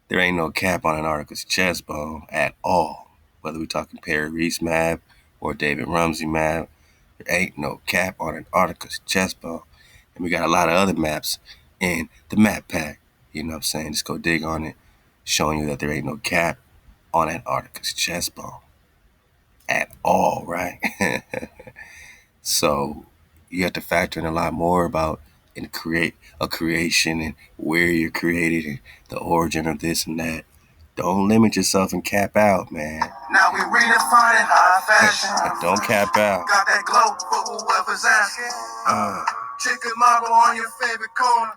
there ain't no cap on Antarctica's chest bone at all. Whether we're talking Perry Reese map or David Rumsey map, there ain't no cap on Antarctica's chest bone. And we got a lot of other maps in the map pack. You know what I'm saying? Just go dig on it, showing you that there ain't no cap on Antarctica's chest bone at all, right? So you have to factor in a lot more about creation and where you're created and the origin of this and that. Don't limit yourself and cap out, man. Now we redefining high fashion. Don't cap out. Got that glow for whoever's asking. Chicken model on your favorite corner.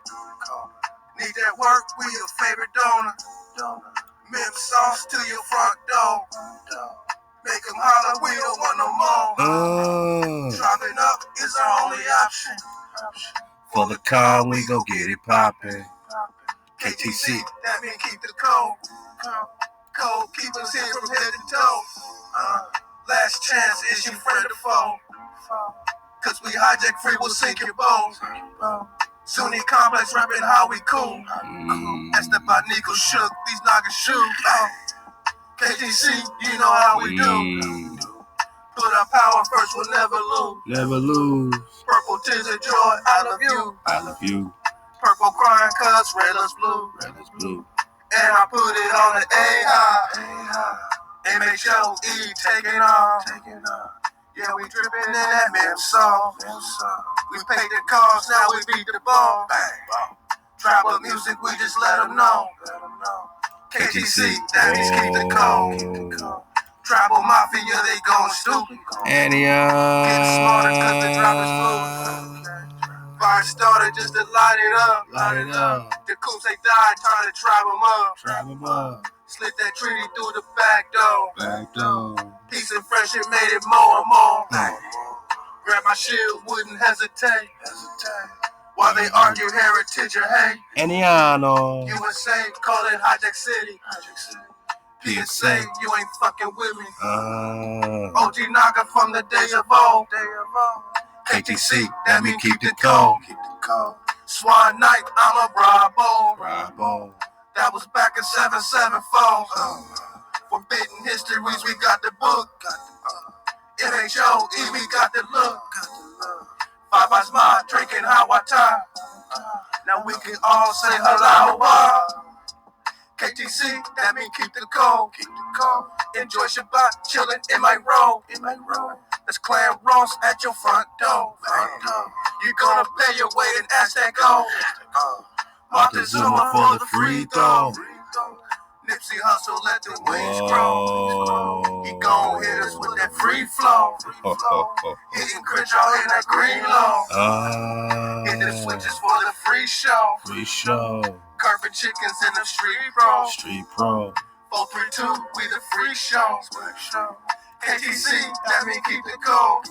Need that work, we your favorite donor. Myth sauce to your front door. Make them holler, we don't want no more. Dropping up is our only option. For the con, we go get it poppin'. KTC, that mean keep the cold. Cold, keep us here from head to toe. Last chance is you friend or foe. Cause we hijack free, we'll sink your bones. Sunni complex rapping how we cool. Esteban Nico shook, these niggas shoot. KTC, you know how we do. Put our power first, we'll never lose. Never lose. Purple tears of joy, I love you. I love you. Purple crying cause red is blue. Red is blue. And I put it on the A-high. MHOE taking off. Yeah, we dripping in that myth song. We paid the cost, now we beat the ball. Tribal music, we just let them know. KTC, that means keep the code. Tribal mafia, they going stupid. ANIAN. Getting smarter cause the drop is fluid. Fire started just to light it up. The coops they died, trying to tribe them up. Slit that treaty through the back door. Peace and friendship made it more and more. Grab my shield, wouldn't hesitate. While they argue heritage or hate. Aniano. USA, call it Hijack City. PSA, you ain't fucking with me. OG Naga from the days of old. KTC, that mean keep the cold. Swan Night, I'm a Bravo. That was back in 774. Forbidden histories, we got the book. NHOE, we got the look. Five by Smart, drinking HaWah. Now we can all say Halal HaWah. KTC, that mean keep the cold. Enjoy Shabbat, chilling in my robe. That's Clan Ross at your front door. You gonna pay your way and ask that go. Montezuma for the free throw. Nipsey Hustle, let the wings grow. He gon' hit us with that free flow. Hitting Crenshaw in that green low. Hitting the switches for the free show. Curving chickens in the street pro. 432, we the free show. KTC, that mean keep the cold.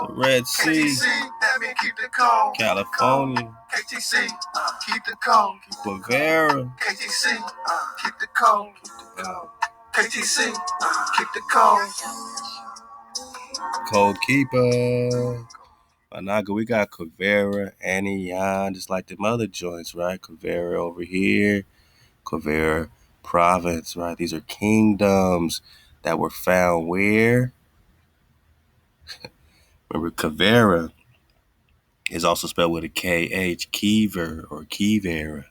The Red Sea. KTC, that mean keep the cold. California. KTC, keep the cold. Guevara. KTC, keep the cold. KTC, keep the cold. Cold Keeper. Anaga, we got Guevara, ANIAN, just like them other joints, right? Guevara over here. Guevara province, right? These are kingdoms that were found where? Remember, Guevara is also spelled with a KH, Kever or Kivera,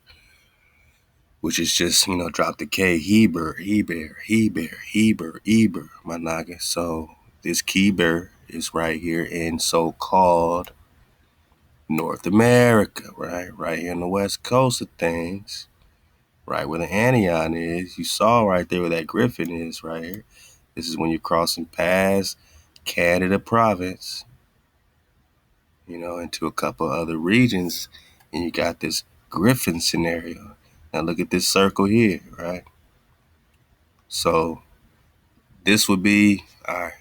which is just, drop the K, Heber, my naga. So this Keber is right here in so-called North America, right here on the west coast of things. Right where the ANIAN is, you saw right there where that griffin is right here. This is when you're crossing past Canada province, into a couple other regions, and you got this griffin scenario. Now look at this circle here, right? So this would be all right.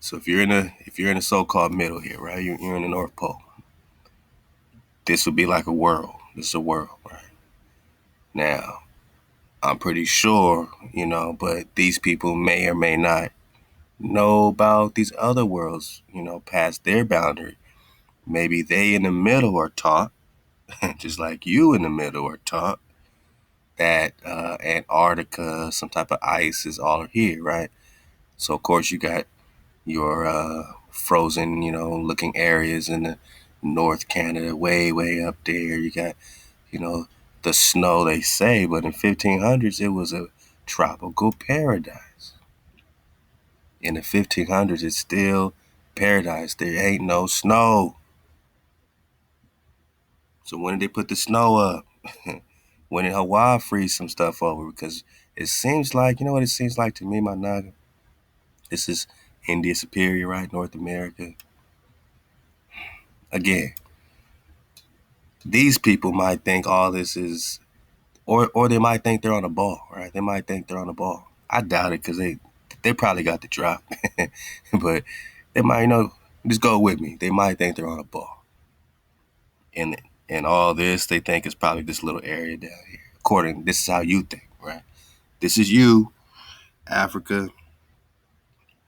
So if you're in the so-called middle here, right? You're in the North Pole. This would be like a world. This is a world, right? Now, I'm pretty sure, but these people may or may not know about these other worlds, past their boundary. Maybe they in the middle are taught, just like you in the middle are taught, that Antarctica, some type of ice is all here, right? So, of course, you got your frozen, looking areas in the North Canada, way, way up there. You got, the snow, they say, but in 1500s, it was a tropical paradise. In the 1500s, it's still paradise. There ain't no snow. So when did they put the snow up? When did Hawaii freeze some stuff over? Because it seems like, what it seems like to me, my naga? This is India Superior, right? North America. Again, these people might think all this is, or they might think they're on a ball, right? They might think they're on a ball. I doubt it because they probably got the drop. But they might, just go with me. They might think they're on a ball. And all this, they think is probably this little area down here. This is how you think, right? This is you, Africa,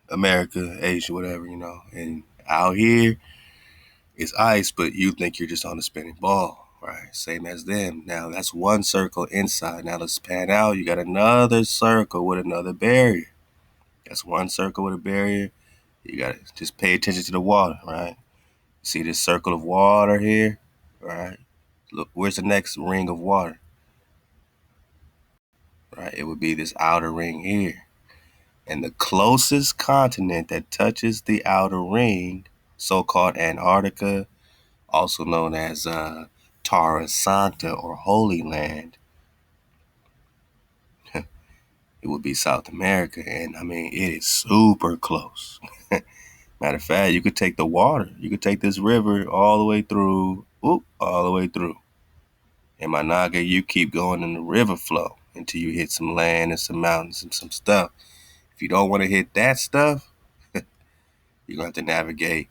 America, Asia, whatever, And out here, it's ice, but you think you're just on a spinning ball, right? Same as them. Now, that's one circle inside. Now, let's pan out. You got another circle with another barrier. That's one circle with a barrier. You got to just pay attention to the water, right? See this circle of water here, right? Look, where's the next ring of water? Right, it would be this outer ring here. And the closest continent that touches the outer ring, so-called Antarctica, also known as Terra Santa or Holy Land, it would be South America. And I mean, it is super close. Matter of fact, you could take the water. You could take this river all the way through, all the way through. And my naga, you keep going in the river flow until you hit some land and some mountains and some stuff. If you don't want to hit that stuff, You're going to have to navigate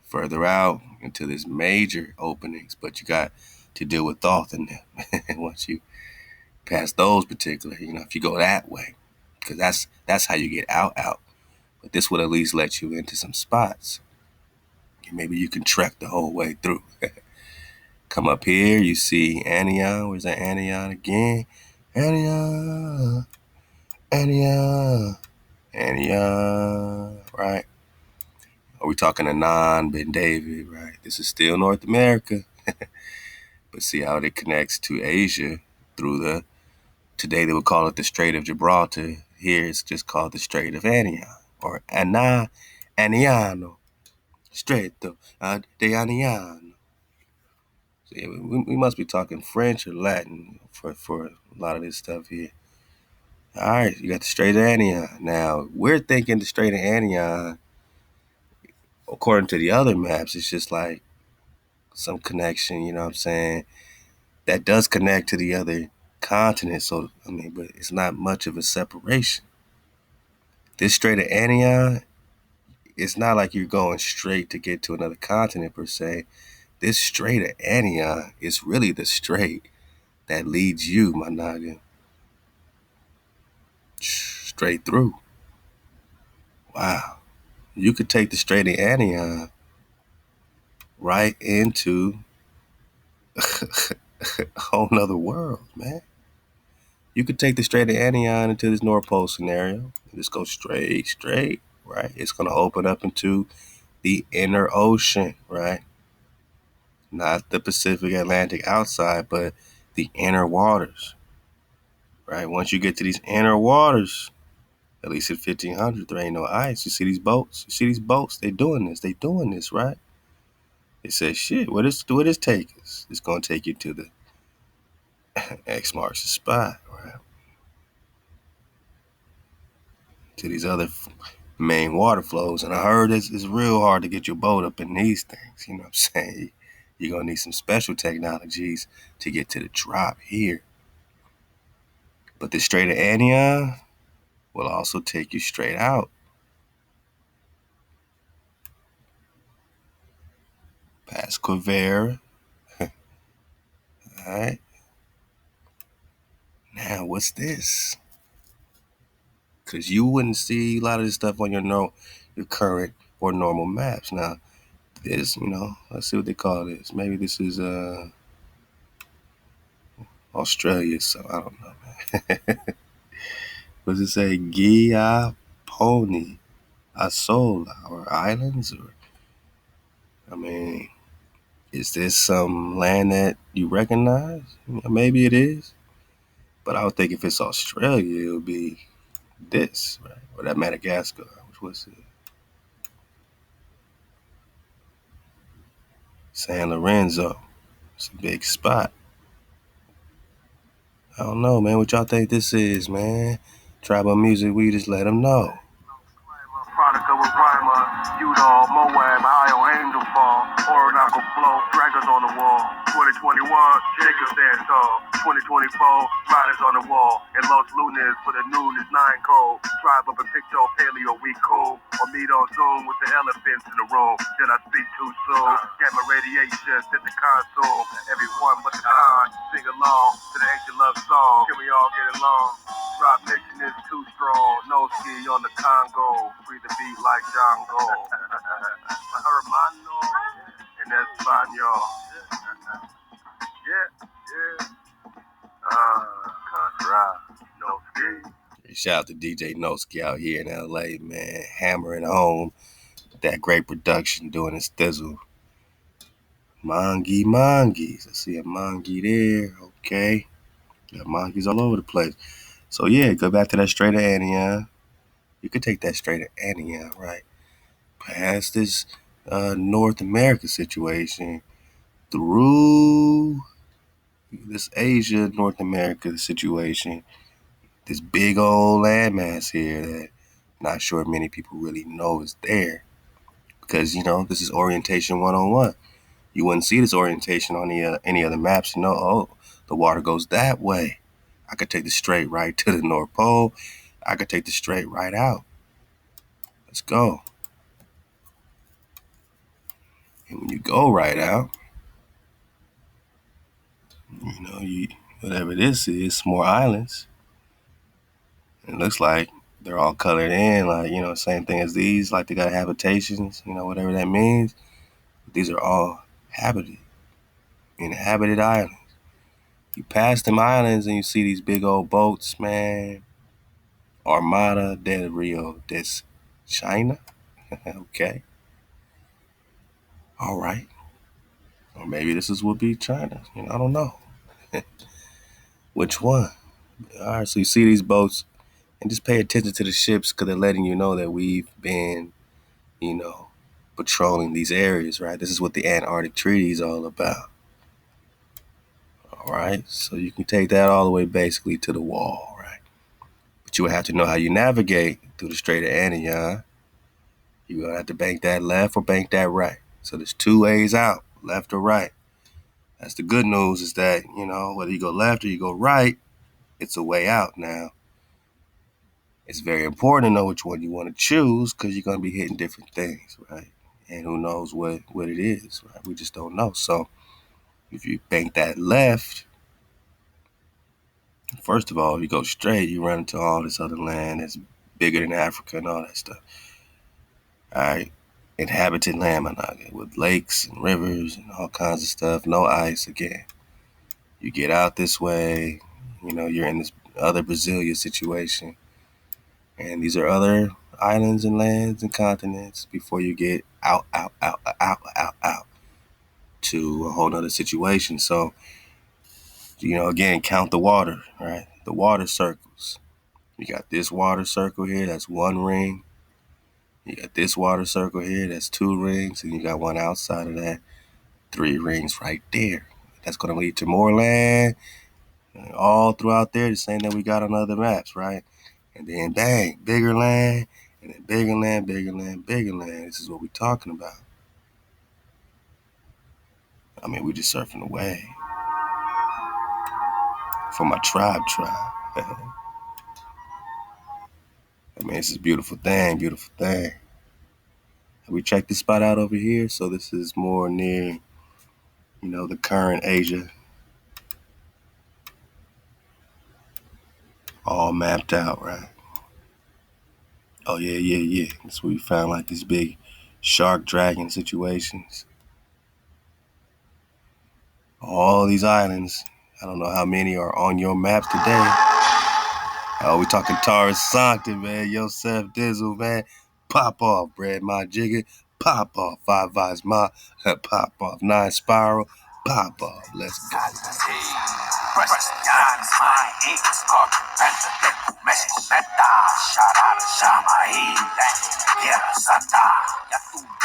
further out into these major openings, but you got to deal with thought in them. And once you pass those particular, if you go that way, because that's how you get out. But this would at least let you into some spots. And maybe you can trek the whole way through. Come up here, you see ANIAN. Where's that ANIAN again? ANIAN, ANIAN, ANIAN, right? Are we talking Anand, Ben David, right? This is still North America. But see how it connects to Asia through today they would call it the Strait of Gibraltar. Here it's just called the Strait of ANIAN, or Aniano, Strait de ANIAN. So yeah, we must be talking French or Latin for a lot of this stuff here. All right, you got the Strait of ANIAN. Now, we're thinking the Strait of ANIAN, according to the other maps, it's just like some connection, you know what I'm saying, that does connect to the other continent. So, but it's not much of a separation. This Strait of ANIAN, it's not like you're going straight to get to another continent per se. This Strait of ANIAN is really the strait that leads you, my noggin, straight through. Wow. You could take the Strait of ANIAN right into a whole nother world, man. You could take the Strait of ANIAN into this North Pole scenario. Just go straight, right? It's going to open up into the inner ocean, right? Not the Pacific Atlantic outside, but the inner waters, right? Once you get to these inner waters, at least at 1500, there ain't no ice. You see these boats? They doing this, right? They say, shit, where this take us? It's going to take you to the X marks the spot, right? To these other main water flows. And I heard it's real hard to get your boat up in these things. You know what I'm saying? You're going to need some special technologies to get to the drop here. But the Strait of ANIAN will also take you straight out. Past Quivera. All right. Now, what's this? Because you wouldn't see a lot of this stuff on your current or normal maps. Now, this, let's see what they call this. Maybe this is Australia, so I don't know, man. What does it say? Gia Pony Asola or islands? Or is this some land that you recognize? Maybe it is. But I would think if it's Australia, it would be this, right? Or that Madagascar, which was it? San Lorenzo. It's a big spot. I don't know, man. What y'all think this is, man? Tribal music, we just let them know. Product of a rhymer, Udall, Moab, Io, Angel Fall, Orinoco Flow, Dragons on the Wall. 2021, Jacob stand tall. 2024, Riders on the Wall. And Los Lunas for the noon is 9 cold. Tribe up in Picto, Paleo, we cool. Or meet on Zoom with the elephants in the room. Then I speak too soon. Gamma radiation, hit the console. Everyone but the con, sing along to the ancient love song. Can we all get along? Rock Nation is too strong. No ski on the Congo. Free the beat like Django. Hermano in Espanol. Yeah. Khandrop, no ski. Shout out to DJ Noski out here in LA, man. Hammering home that great production, doing his thizzle. Mongies. I see a mongie there. Okay. Got monkeys all over the place. So yeah, go back to that Strait of ANIAN. You could take that Strait of ANIAN, right? Past this North America situation through this Asia, North America situation, this big old landmass here that not sure many people really know is there. Because, this is orientation 101. You wouldn't see this orientation on any other maps. The water goes that way. I could take the straight right to the North Pole. I could take the straight right out. Let's go. And when you go right out, whatever this is, more islands. And it looks like they're all colored in, like, same thing as these, like they got habitations, whatever that means. These are all inhabited islands. You pass them islands and you see these big old boats, man. Armada del Rio des China. Okay. All right. Or maybe this would be China. I don't know. Which one? All right, so you see these boats and just pay attention to the ships because they're letting you know that we've been, patrolling these areas, right? This is what the Antarctic Treaty is all about. All right, so you can take that all the way basically to the wall, right? But you would have to know how you navigate through the Strait of ANIAN. You're going to have to bank that left or bank that right. So there's two ways out, left or right. That's the good news, is that, whether you go left or you go right, it's a way out now. It's very important to know which one you want to choose because you're going to be hitting different things, right? And who knows what it is, right? We just don't know. So if you bank that left, first of all, if you go straight, you run into all this other land that's bigger than Africa and all that stuff. All right. Inhabited land, with lakes and rivers and all kinds of stuff. No ice again. You get out this way, you're in this other Brasilia situation. And these are other islands and lands and continents before you get out to a whole nother situation. So, again, count the water, right? The water circles. You got this water circle here, that's one ring. You got this water circle here, that's two rings. And you got one outside of that, three rings right there. That's going to lead to more land all throughout there, the same that we got on other maps, right? And then bang, bigger land, and then bigger land, bigger land, bigger land. This is what we're talking about. We just surfing away for my tribe. This is a beautiful thing, beautiful thing. We checked this spot out over here, so this is more near, the current Asia. All mapped out, right? Oh, yeah. That's where we found, like, these big shark dragon situations. All these islands. I don't know how many are on your maps today. Oh, we talking Taurus Sanctum, man. Yosef Dizzle, man. Pop off, Bread My Jigger. Pop off, Five Eyes Ma. Pop off, Nine Spiral. Pop off. Let's go.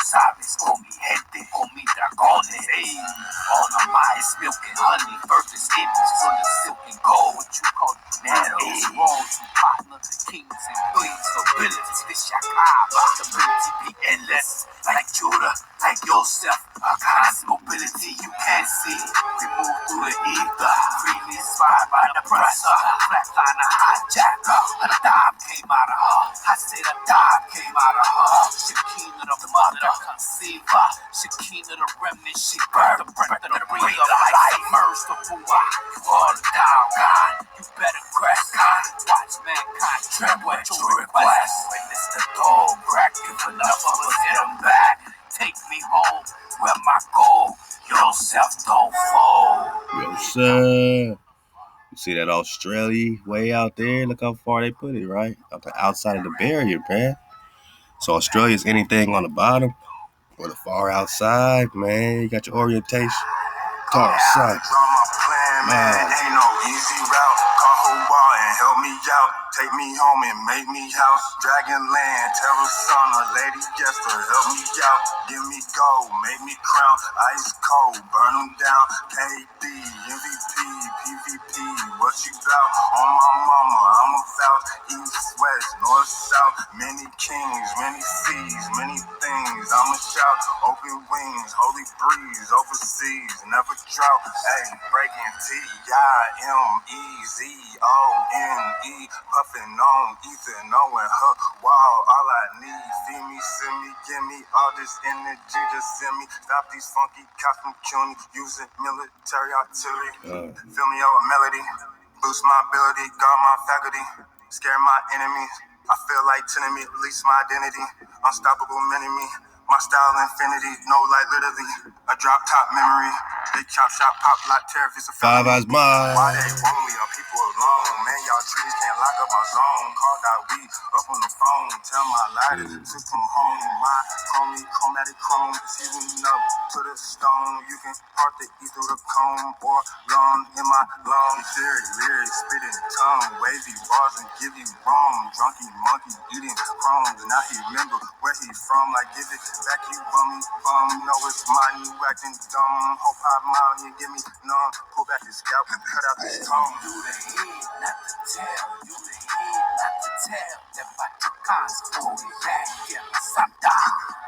Sabes, con mi gente, con mis dragones, ayy. All of my is milk and honey, versus hippies full of silk and gold. What you call meadows, walls, and partner, kings and queens, nobility, the Shakaba, stability be endless. Like Judah, like yourself, a kind of mobility you can't see. We move through the ether, freely inspired by the oppressor. Flatliner, hijacker, a dime came out of her. I said a dime came out of her. Shekinah the mother, conceiver. Shekinah the remnant, she burned the breath of the breather. Life immersed the ruah. You all down, God. You better crash, God. Watch mankind tremble at your request. Witness the dog crack, if enough of us hit them back. Take me home, where my goal, yourself don't fall. Yes, sir. You see that Australia way out there? Look how far they put it, right? Up the outside of the barrier, man. So Australia is anything on the bottom or the far outside, man. You got your orientation. Taurus Sanctum. Man, ain't no easy route. Call HaWah and help me out. Take me home and make me house. Dragon land, terror son, a lady Esther, help me out. Give me gold, make me crown. Ice cold, burn them down. KD, MVP, PVP, what you bout? On my mama, I'm about east, west, north, south. Many kings, many seas, many things. I'ma shout, open wings, holy breeze, overseas, never drought. Hey, breaking TIMEZONE, puffing on ether, knowing her wow. All I I need. Feed me, send me, give me all this energy. Just send me. Stop these funky cops from killing me. Using military artillery. Fill me up with melody. Boost my ability. Guard my faculty. Scare my enemies. I feel like telling me, release my identity. Unstoppable mini-me. My style infinity. No light literally. A drop top memory. Big chop shop pop like terrorists. Five Eyes Mine. Why they want me? Are people alone? Man, y'all trees can't lock up my zone. Call that weed up on the phone. Tell my lighter to come home. My homie, chromatic chrome. Season up to the stone. You can part the E through the comb or gone in my lungs. Lyrics, spitting tongue. Wavy bars and give you wrong. Drunky monkey eating crumbs. Now he remember where he from. Like give it back, you bummy bum. Know it's mine, you acting dumb. Hope I'm out, you give me numb. Pull back his scalp and cut out his tongue. You the head, not the tail. You the head, not the tail. Never took cons, hold it back. Yeah, Santa.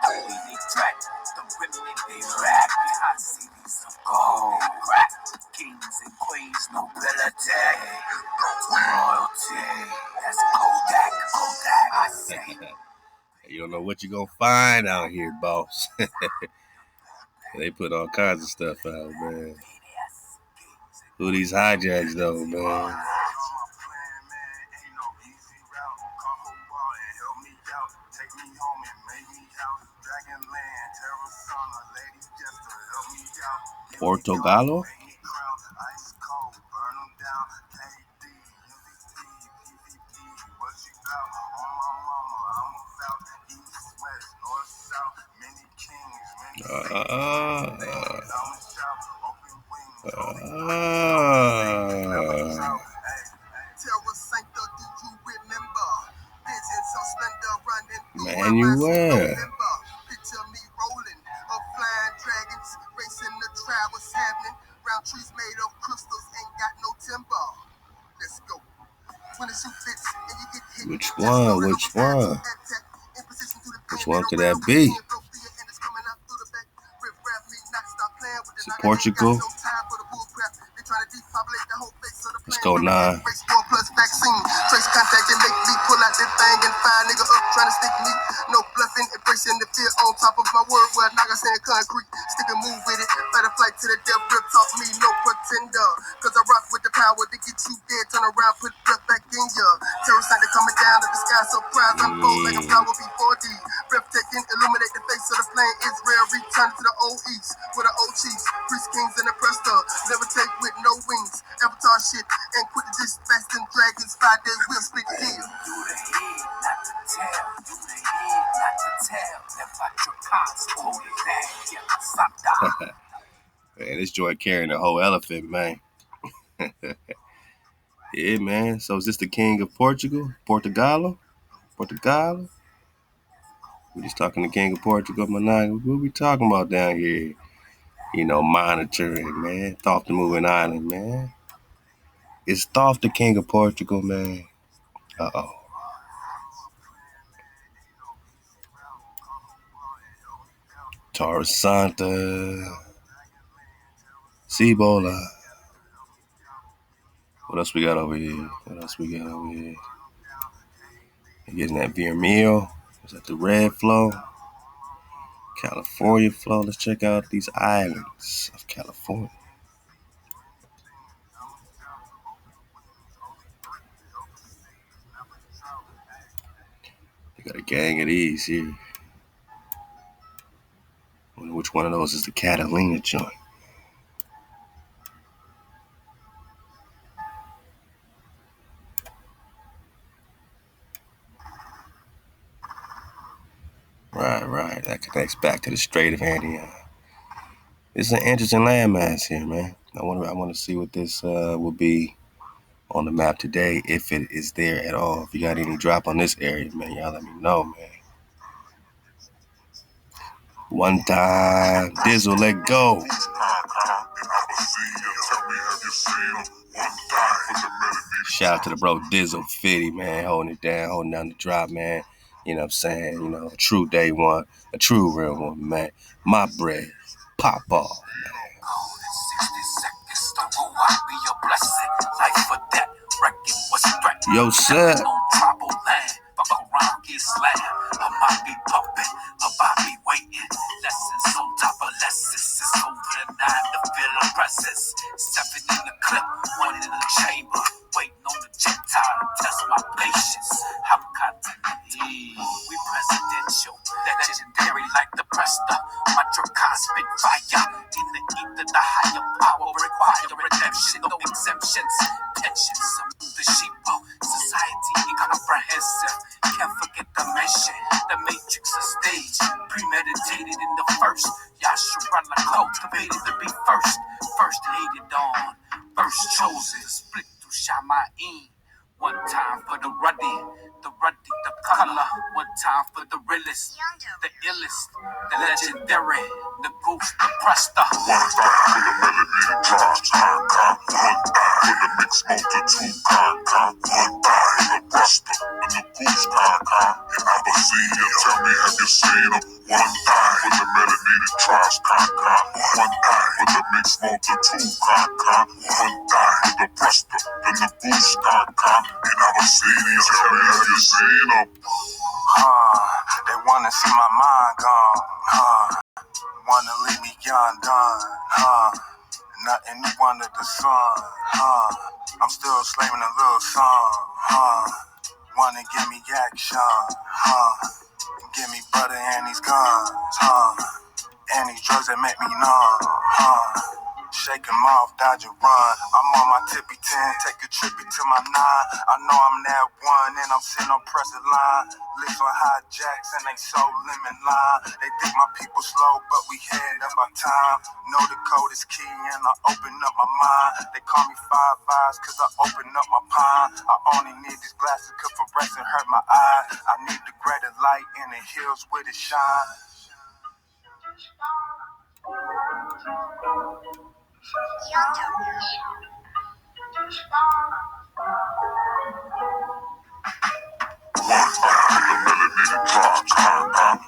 The really track, the women they rap. Behind CDs of gold and crack. Kings and queens, nobility. Royalty. That's Kodak, Kodak. I say. You don't know what you're gonna find out here, boss. They put all kinds of stuff out, man. Who these hijacks, though, man? Portugallo? Manuel. Picture me rolling of flying dragons, racing the trial was happening. Round trees made of crystals ain't got no timber. Let's go. When the shoe fits and you get hit. Which one? Which one? Which one could that be? Is it Portugal? Let's go 9. Trace contact and make me pull out that thing and find nigga up trying to stick me. No bluffing, embracing the fear on top of my word where Naga saying concrete. Stick and move with it. Better flight to the depth, rip talk me, no pretender. Cause I rock with the power to get you dead. Turn around, put breath back in ya. Terror sign coming down at the sky, surprise. Unfold like a flower before D. Breathtaking, illuminate the face of the plane. Israel, return to the old east. With the old chiefs, priest kings and the prester. Never take with no wings. Avatar shit, and quit the dispatch them dragons. 5 days, we'll split the deal. You the head, not the tail. You the head, not the tail. Never your cons, hold it back. Yeah, Santa. Man, this joint carrying a whole elephant, man. Yeah, man. So is this the king of Portugal? Portugallo? Portugallo? We just talking the king of Portugal, man. What we talking about down here? You know, monitoring, man. Thoth the moving island, man. Is Thoth the king of Portugal, man? Uh-oh. Tara Santa. Cibola. What else we got over here? Getting that Vermeil. Is that the red flow? California flow. Let's check out these islands of California. They got a gang of these here. Wonder which one of those is the Catalina joint. Right. That connects back to the Strait of ANIAN. This is an interesting landmass here, man. I want to see what this will be on the map today, if it is there at all. If you got any drop on this area, man, y'all let me know, man. One time, Dizzle, let go. Shout out to the bro Dizzle 50, man, holding down the drop, man. You know what I'm saying? You know, a true day one, a true real one, man. My bread, pop off, man. Yo, sir. slam. I might be bumping, I might be waiting. Lessons on top of lessons. It's over the nine to feel the presence. 7 in the clip, 1 in the chamber. Waiting on the jet time to test my patience. I'm continental, we presidential. Legendary like the Presta. My Dracan spit fire. In the ether, the higher power require redemption. No exemptions, pensions. Among the sheeple, society incomprehensive. Can't forget the mission. The matrix of stage, premeditated in the first. Yasharala cultivated to be first. First hated on, first chosen. Split through Shamayim. One time for the ruddy, the color. One time for the realest, the illest, the legendary, the goose, the presta. One time for the melanated tribes, one time for the mixed multitude, one time for the presta, and the goose, and I've seen you. Tell me, have you seen them? One time for the melanated tribes, one time for the mixed multitude, one time for the presta, and the goose, and I've seen you. Tell me, have you seen them? They wanna see my mind gone, wanna leave me undone, nothing new under the sun, I'm still slaving a little song, wanna give me action, give me butter and these guns, and these drugs that make me numb, shake 'em off, dodge and run. I'm on my tippy 10, take a trippy to my 9. I know I'm that one, and I'm sitting on pressing line. Lips on hijacks, and they so lemon line. They think my people slow, but we head up our time. Know the code is key, and I open up my mind. They call me 5 eyes, cause I open up my pine. I only need these glasses, cause fluorescent hurt my eyes. I need the greater light in the hills where it shine. Melanated tribes, one time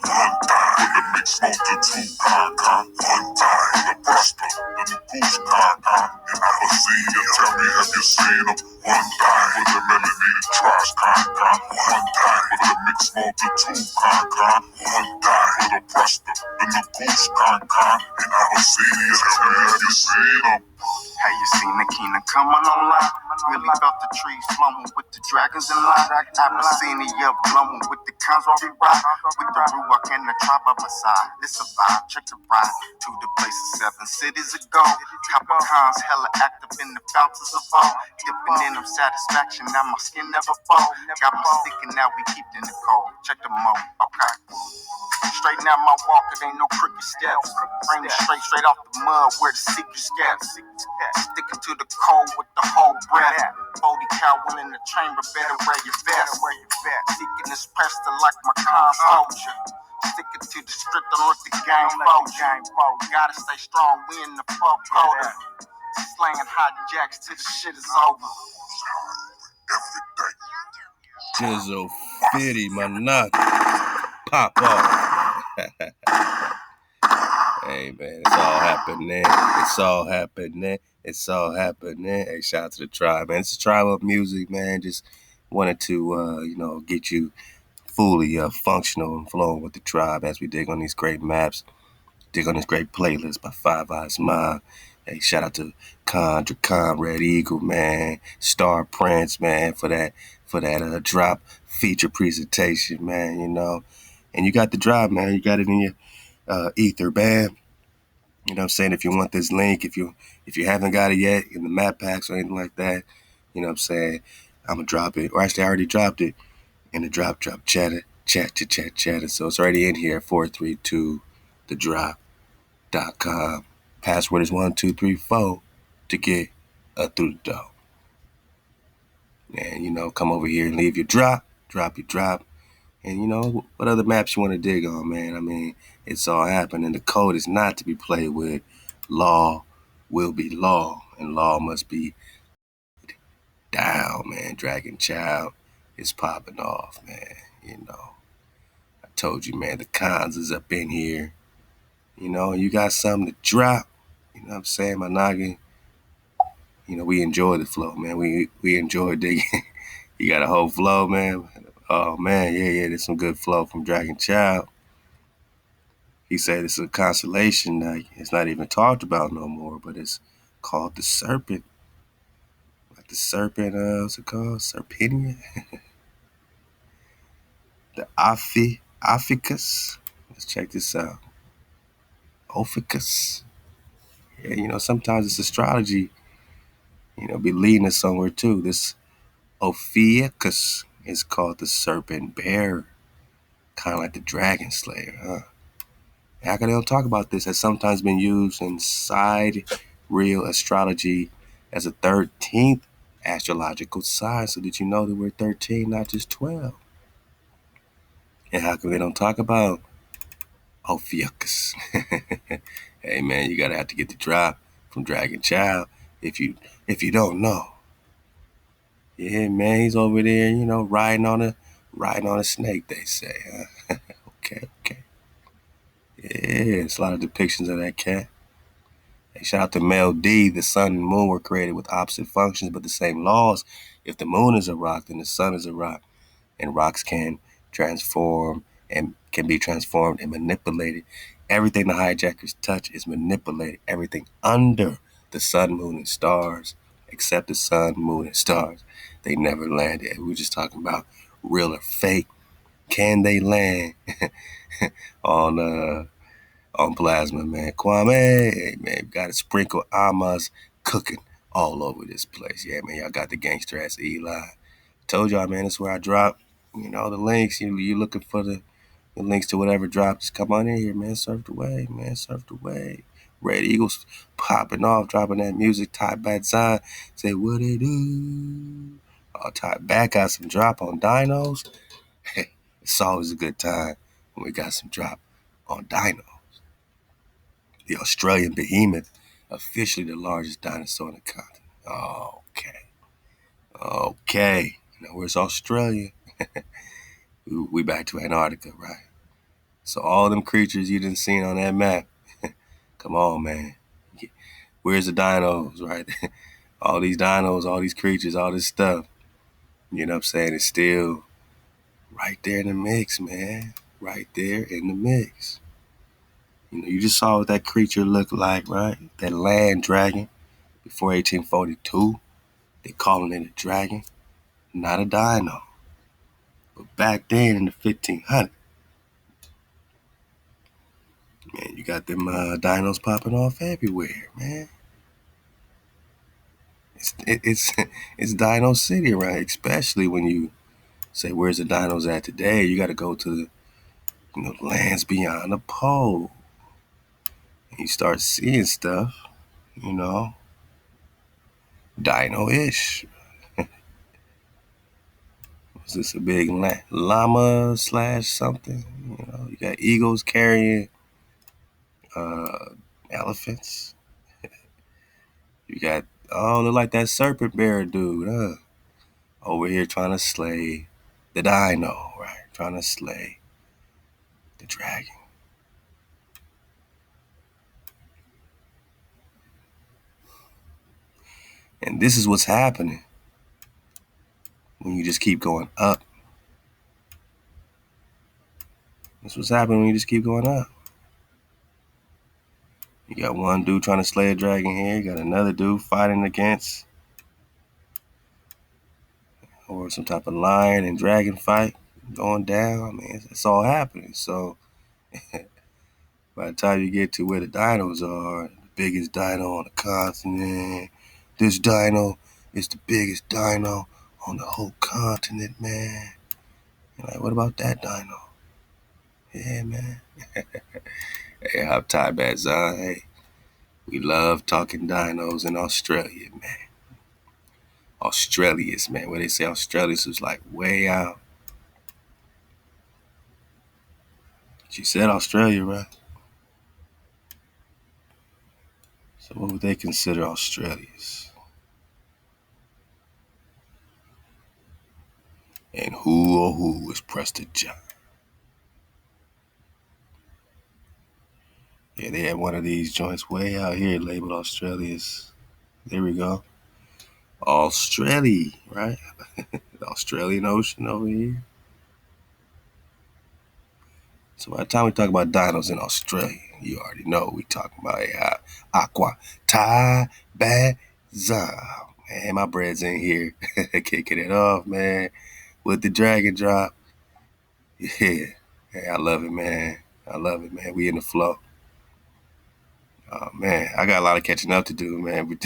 for the mixed multitude, one time for the presta, and the goose, and I've seen you. Tell me, have you seen them? One time for the melanated tribes, one time for the mixed multitude, one time for the presta, and the goose, and I've seen you. Tell me, have you seen them? Have you seen the Kina coming online? Really felt the trees flowing with the dragons in line. I've seen the up blowing with the cons while we ride. With the Ruach and the tribe of my side. It's a vibe, check the ride. To the places 7 cities ago. Copper cons hella active in the fountains of all. Dipping in them satisfaction, now my skin never fall. Got my stick and now we keep in the cold. Check the mode, okay. Straighten out my walk, it ain't no crooked steps. Bring it straight off the mud where the secret scats. Sticking to the cold with the whole breath. 40 cal one in the chamber, better wear your vest. Seeking this pesta like my con soldier. Sticking to the script, don't let the game fold. Gotta stay strong, we in the full quota. Slanging hijacks till the shit is over. Jizzle Fitty, my knock. Pop off. Hey, man, it's all happening. It's all happening. It's all happening. Hey, shout out to the tribe, man. It's a tribe of music, man. Just wanted to, get you fully functional and flowing with the tribe as we dig on these great maps, dig on this great playlist by Five Eyes Mom. Hey, shout out to Khandrop, Red Eagle, man. Star Prince, man, for that drop feature presentation, man. And you got the drop, man. You got it in your ether, man. You know what I'm saying? If you want this link, if you haven't got it yet in the map packs or anything like that, you know what I'm saying? I'm going to drop it. Or actually, I already dropped it in the drop chatter. So it's already in here, 432thedrop.com. Password is 1234 to get through the door. And, come over here and leave your drop your drop. And, what other maps you want to dig on, man? I mean, it's all happening. The code is not to be played with. Law will be law, and law must be down, man. Dragon Child is popping off, man. I told you, man, the cons is up in here. You got something to drop. You know what I'm saying? My noggin, we enjoy the flow, man. We enjoy digging. You got a whole flow, man. Oh man, yeah, there's some good flow from Dragon Child. He said it's a constellation that it's not even talked about no more, but it's called the Serpent. Like the serpent, what's it called? Serpenia? The Ophiuchus. Let's check this out. Ophiuchus. Yeah, sometimes it's astrology, be leading us somewhere too. This Ophiuchus is called the serpent bearer, kind of like the dragon slayer, huh? How come they don't talk about this? Has sometimes been used in sidereal astrology as a 13th astrological sign. So did you know that we're 13, not just 12? And how come they don't talk about Ophiuchus? Hey man, you gotta have to get the drop from Dragon Child if you don't know. Yeah, man, he's over there, riding on a snake, they say, huh? Okay. Yeah, it's a lot of depictions of that cat. Hey, shout out to Mel D. The sun and moon were created with opposite functions but the same laws. If the moon is a rock, then the sun is a rock. And rocks can be transformed and manipulated. Everything the hijackers touch is manipulated. Everything under the sun, moon, and stars, except the sun, moon, and stars, they never landed. We were just talking about real or fake. Can they land on plasma, man? Kwame, hey, man, gotta sprinkle Ama's cooking all over this place. Yeah, man, y'all got the gangster ass Eli. Told y'all, man, that's where I drop. The links. You looking for the links to whatever drop. Just come on in here, man. Surf the wave, man. Surf the wave. Red Eagles popping off, dropping that music. Ty Bat Zion, say what it do. Ty Bat got some drop on dinos. Hey, it's always a good time when we got some drop on dino. The Australian behemoth, officially the largest dinosaur on the continent. Okay. Now where's Australia? We back to Antarctica, right? So all them creatures you didn't see on that map, come on, man. Where's the dinos, right? All these dinos, all these creatures, all this stuff. You know what I'm saying? It's still right there in the mix, man. Right there in the mix. You just saw what that creature looked like, right? That land dragon before 1842. They calling it a dragon, not a dino. But back then in the 1500s, man, you got them dinos popping off everywhere, man. It's Dino City, right? Especially when you say, "Where's the dinos at today?" You got to go to the lands beyond the pole, and you start seeing stuff, you know, dino-ish. Was this a big llama slash something? You got eagles carrying uh, elephants. You got look like that serpent bearer dude, huh? Over here trying to slay the dino, right? Trying to slay the dragon. And this is what's happening when you just keep going up. This is what's happening when you just keep going up. You got one dude trying to slay a dragon here. You got another dude fighting against or some type of lion and dragon fight going down. I mean, it's all happening. So by the time you get to where the dinos are, the biggest dino on the continent, this dino is the biggest dino on the whole continent, man. You're like, what about that dino? Yeah, man. Hey, I'm Ty Bazan. Hey, we love talking dinos in Australia, man. Australians, man. Where they say Australians is like way out. She said Australia, right? So what would they consider Australians? And who is Preston John? Yeah, they had one of these joints way out here labeled Australians. There we go. Australia, right? The Australian Ocean over here. So by the time we talk about dinos in Australia, you already know we talking about aqua ThaWaDa. Man, my bread's in here, kicking it off, man, with the dragon drop. Yeah, hey, I love it, man. I love it, man. We in the flow. Oh man, I got a lot of catching up to do, man.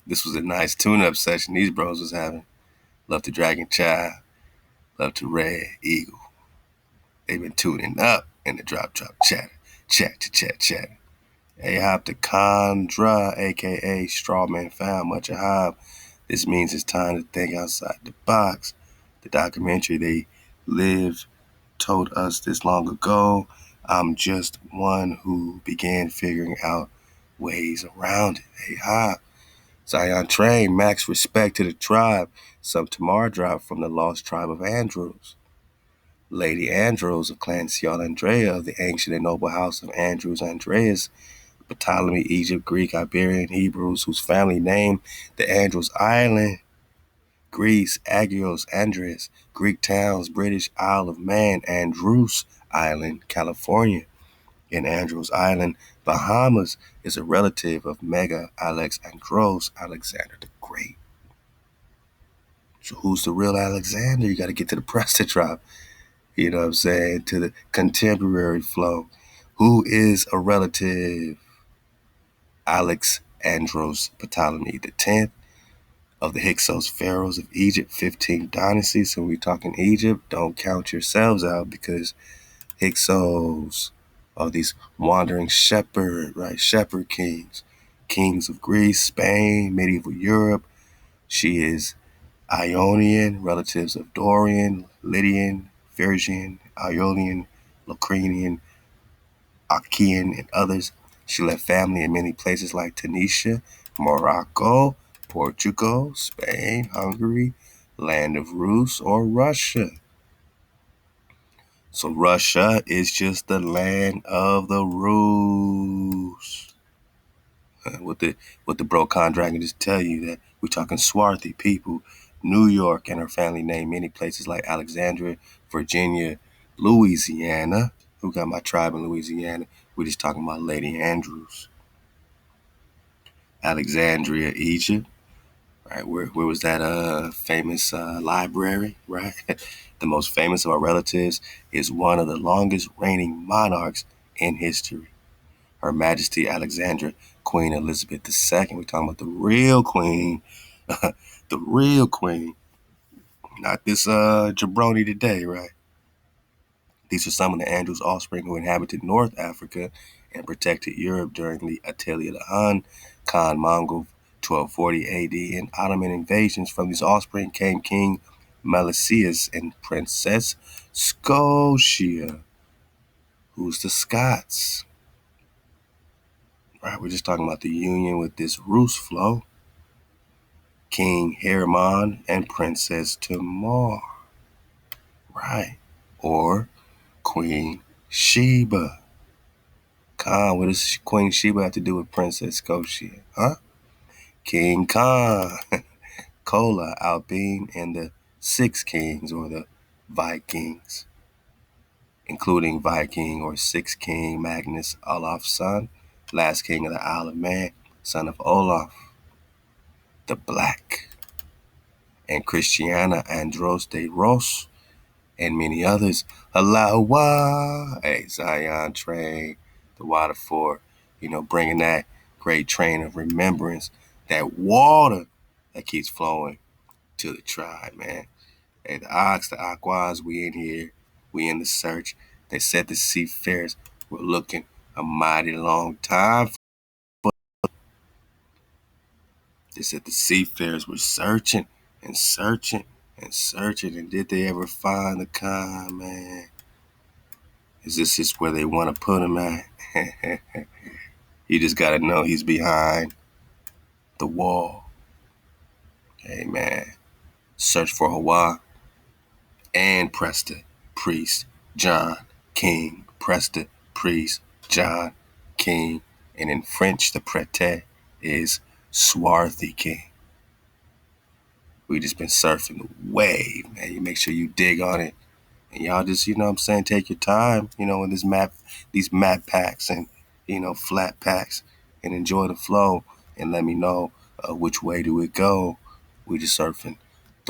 This was a nice tune-up session these bros was having. Love to Dragon Child. Love to Red Eagle. They've been tuning up in the drop chatter. Chat. Hey, hop to Khandrop, aka Strawman Found Much of Hob. This means it's time to think outside the box. The documentary they lived told us this long ago. I'm just one who began figuring out ways around it. Hey, Hob. Zion Train, max respect to the tribe. Some Tamar drop from the lost tribe of Andrews. Lady Andrews of Clan Sial Andrea of the ancient and noble house of Andrews Andreas, Ptolemy, Egypt, Greek, Iberian, Hebrews, whose family named the Andros Island, Greece, Agios, Andreas, Greek towns, British Isle of Man, Andros Island, California. In Andros Island, Bahamas, is a relative of Mega Alex Andros, Alexander the Great. So who's the real Alexander? You got to get to the Presta drop. You know what I'm saying? To the contemporary flow. Who is a relative? Alex Andros Ptolemy the 10th of the Hyksos pharaohs of Egypt, 15th dynasty. So when we talking Egypt, don't count yourselves out because Hyksos are these wandering shepherd, right? Shepherd kings. Kings of Greece, Spain, medieval Europe. She is Ionian, relatives of Dorian, Lydian, Phrygian, Ionian, Locrian, Achaean, and others. She left family in many places like Tunisia, Morocco, Portugal, Spain, Hungary, land of Rus, or Russia. So Russia is just the land of the Rus. What the bro Condragon can just tell you that we're talking swarthy people. New York and her family named many places like Alexandria, Virginia, Louisiana. Who got my tribe in Louisiana? We're just talking about Lady Andrews. Alexandria, Egypt. Right, where was that famous library, right? The most famous of our relatives is one of the longest reigning monarchs in history. Her Majesty Alexandra, Queen Elizabeth II. We're talking about the real queen, the real queen, not this jabroni today, right? These are some of the Andrews offspring who inhabited North Africa and protected Europe during the Attila the Hun, Khan Mongol, 1240 AD, and Ottoman invasions. From these offspring came King Melisius and Princess Scotia, who's the Scots. Right, we're just talking about the union with this Rus flow. King Herman and Princess Tamar. Right. Or Queen Sheba. Khan, what does Queen Sheba have to do with Princess Scotia? Huh? King Khan, Kola, Albine, and the Six Kings or the Vikings, including Viking or Six King Magnus Olaf's son, last king of the Isle of Man, son of Olaf the Black, and Christiana Andros de Ros, and many others. Halal HaWah, hey, Zion Train, ThaWaDa for, bringing that great train of remembrance, that water that keeps flowing to the tribe, man. Hey, the ox, the aquas, we in here, we in the search. They said the seafarers were looking a mighty long time. They said the seafarers were searching and searching and searching, and did they ever find the kind, man? Is this just where they want to put him at? You just got to know he's behind the wall. Hey, man. Search for Hawaii and Presta, priest, John, king, Presta, priest, John, king. And in French, the prete is swarthy king. We just been surfing the wave, man. You make sure you dig on it. And y'all just, you know what I'm saying, take your time, you know, in these map packs and, you know, flat packs, and enjoy the flow, and let me know which way do it go. We just surfing.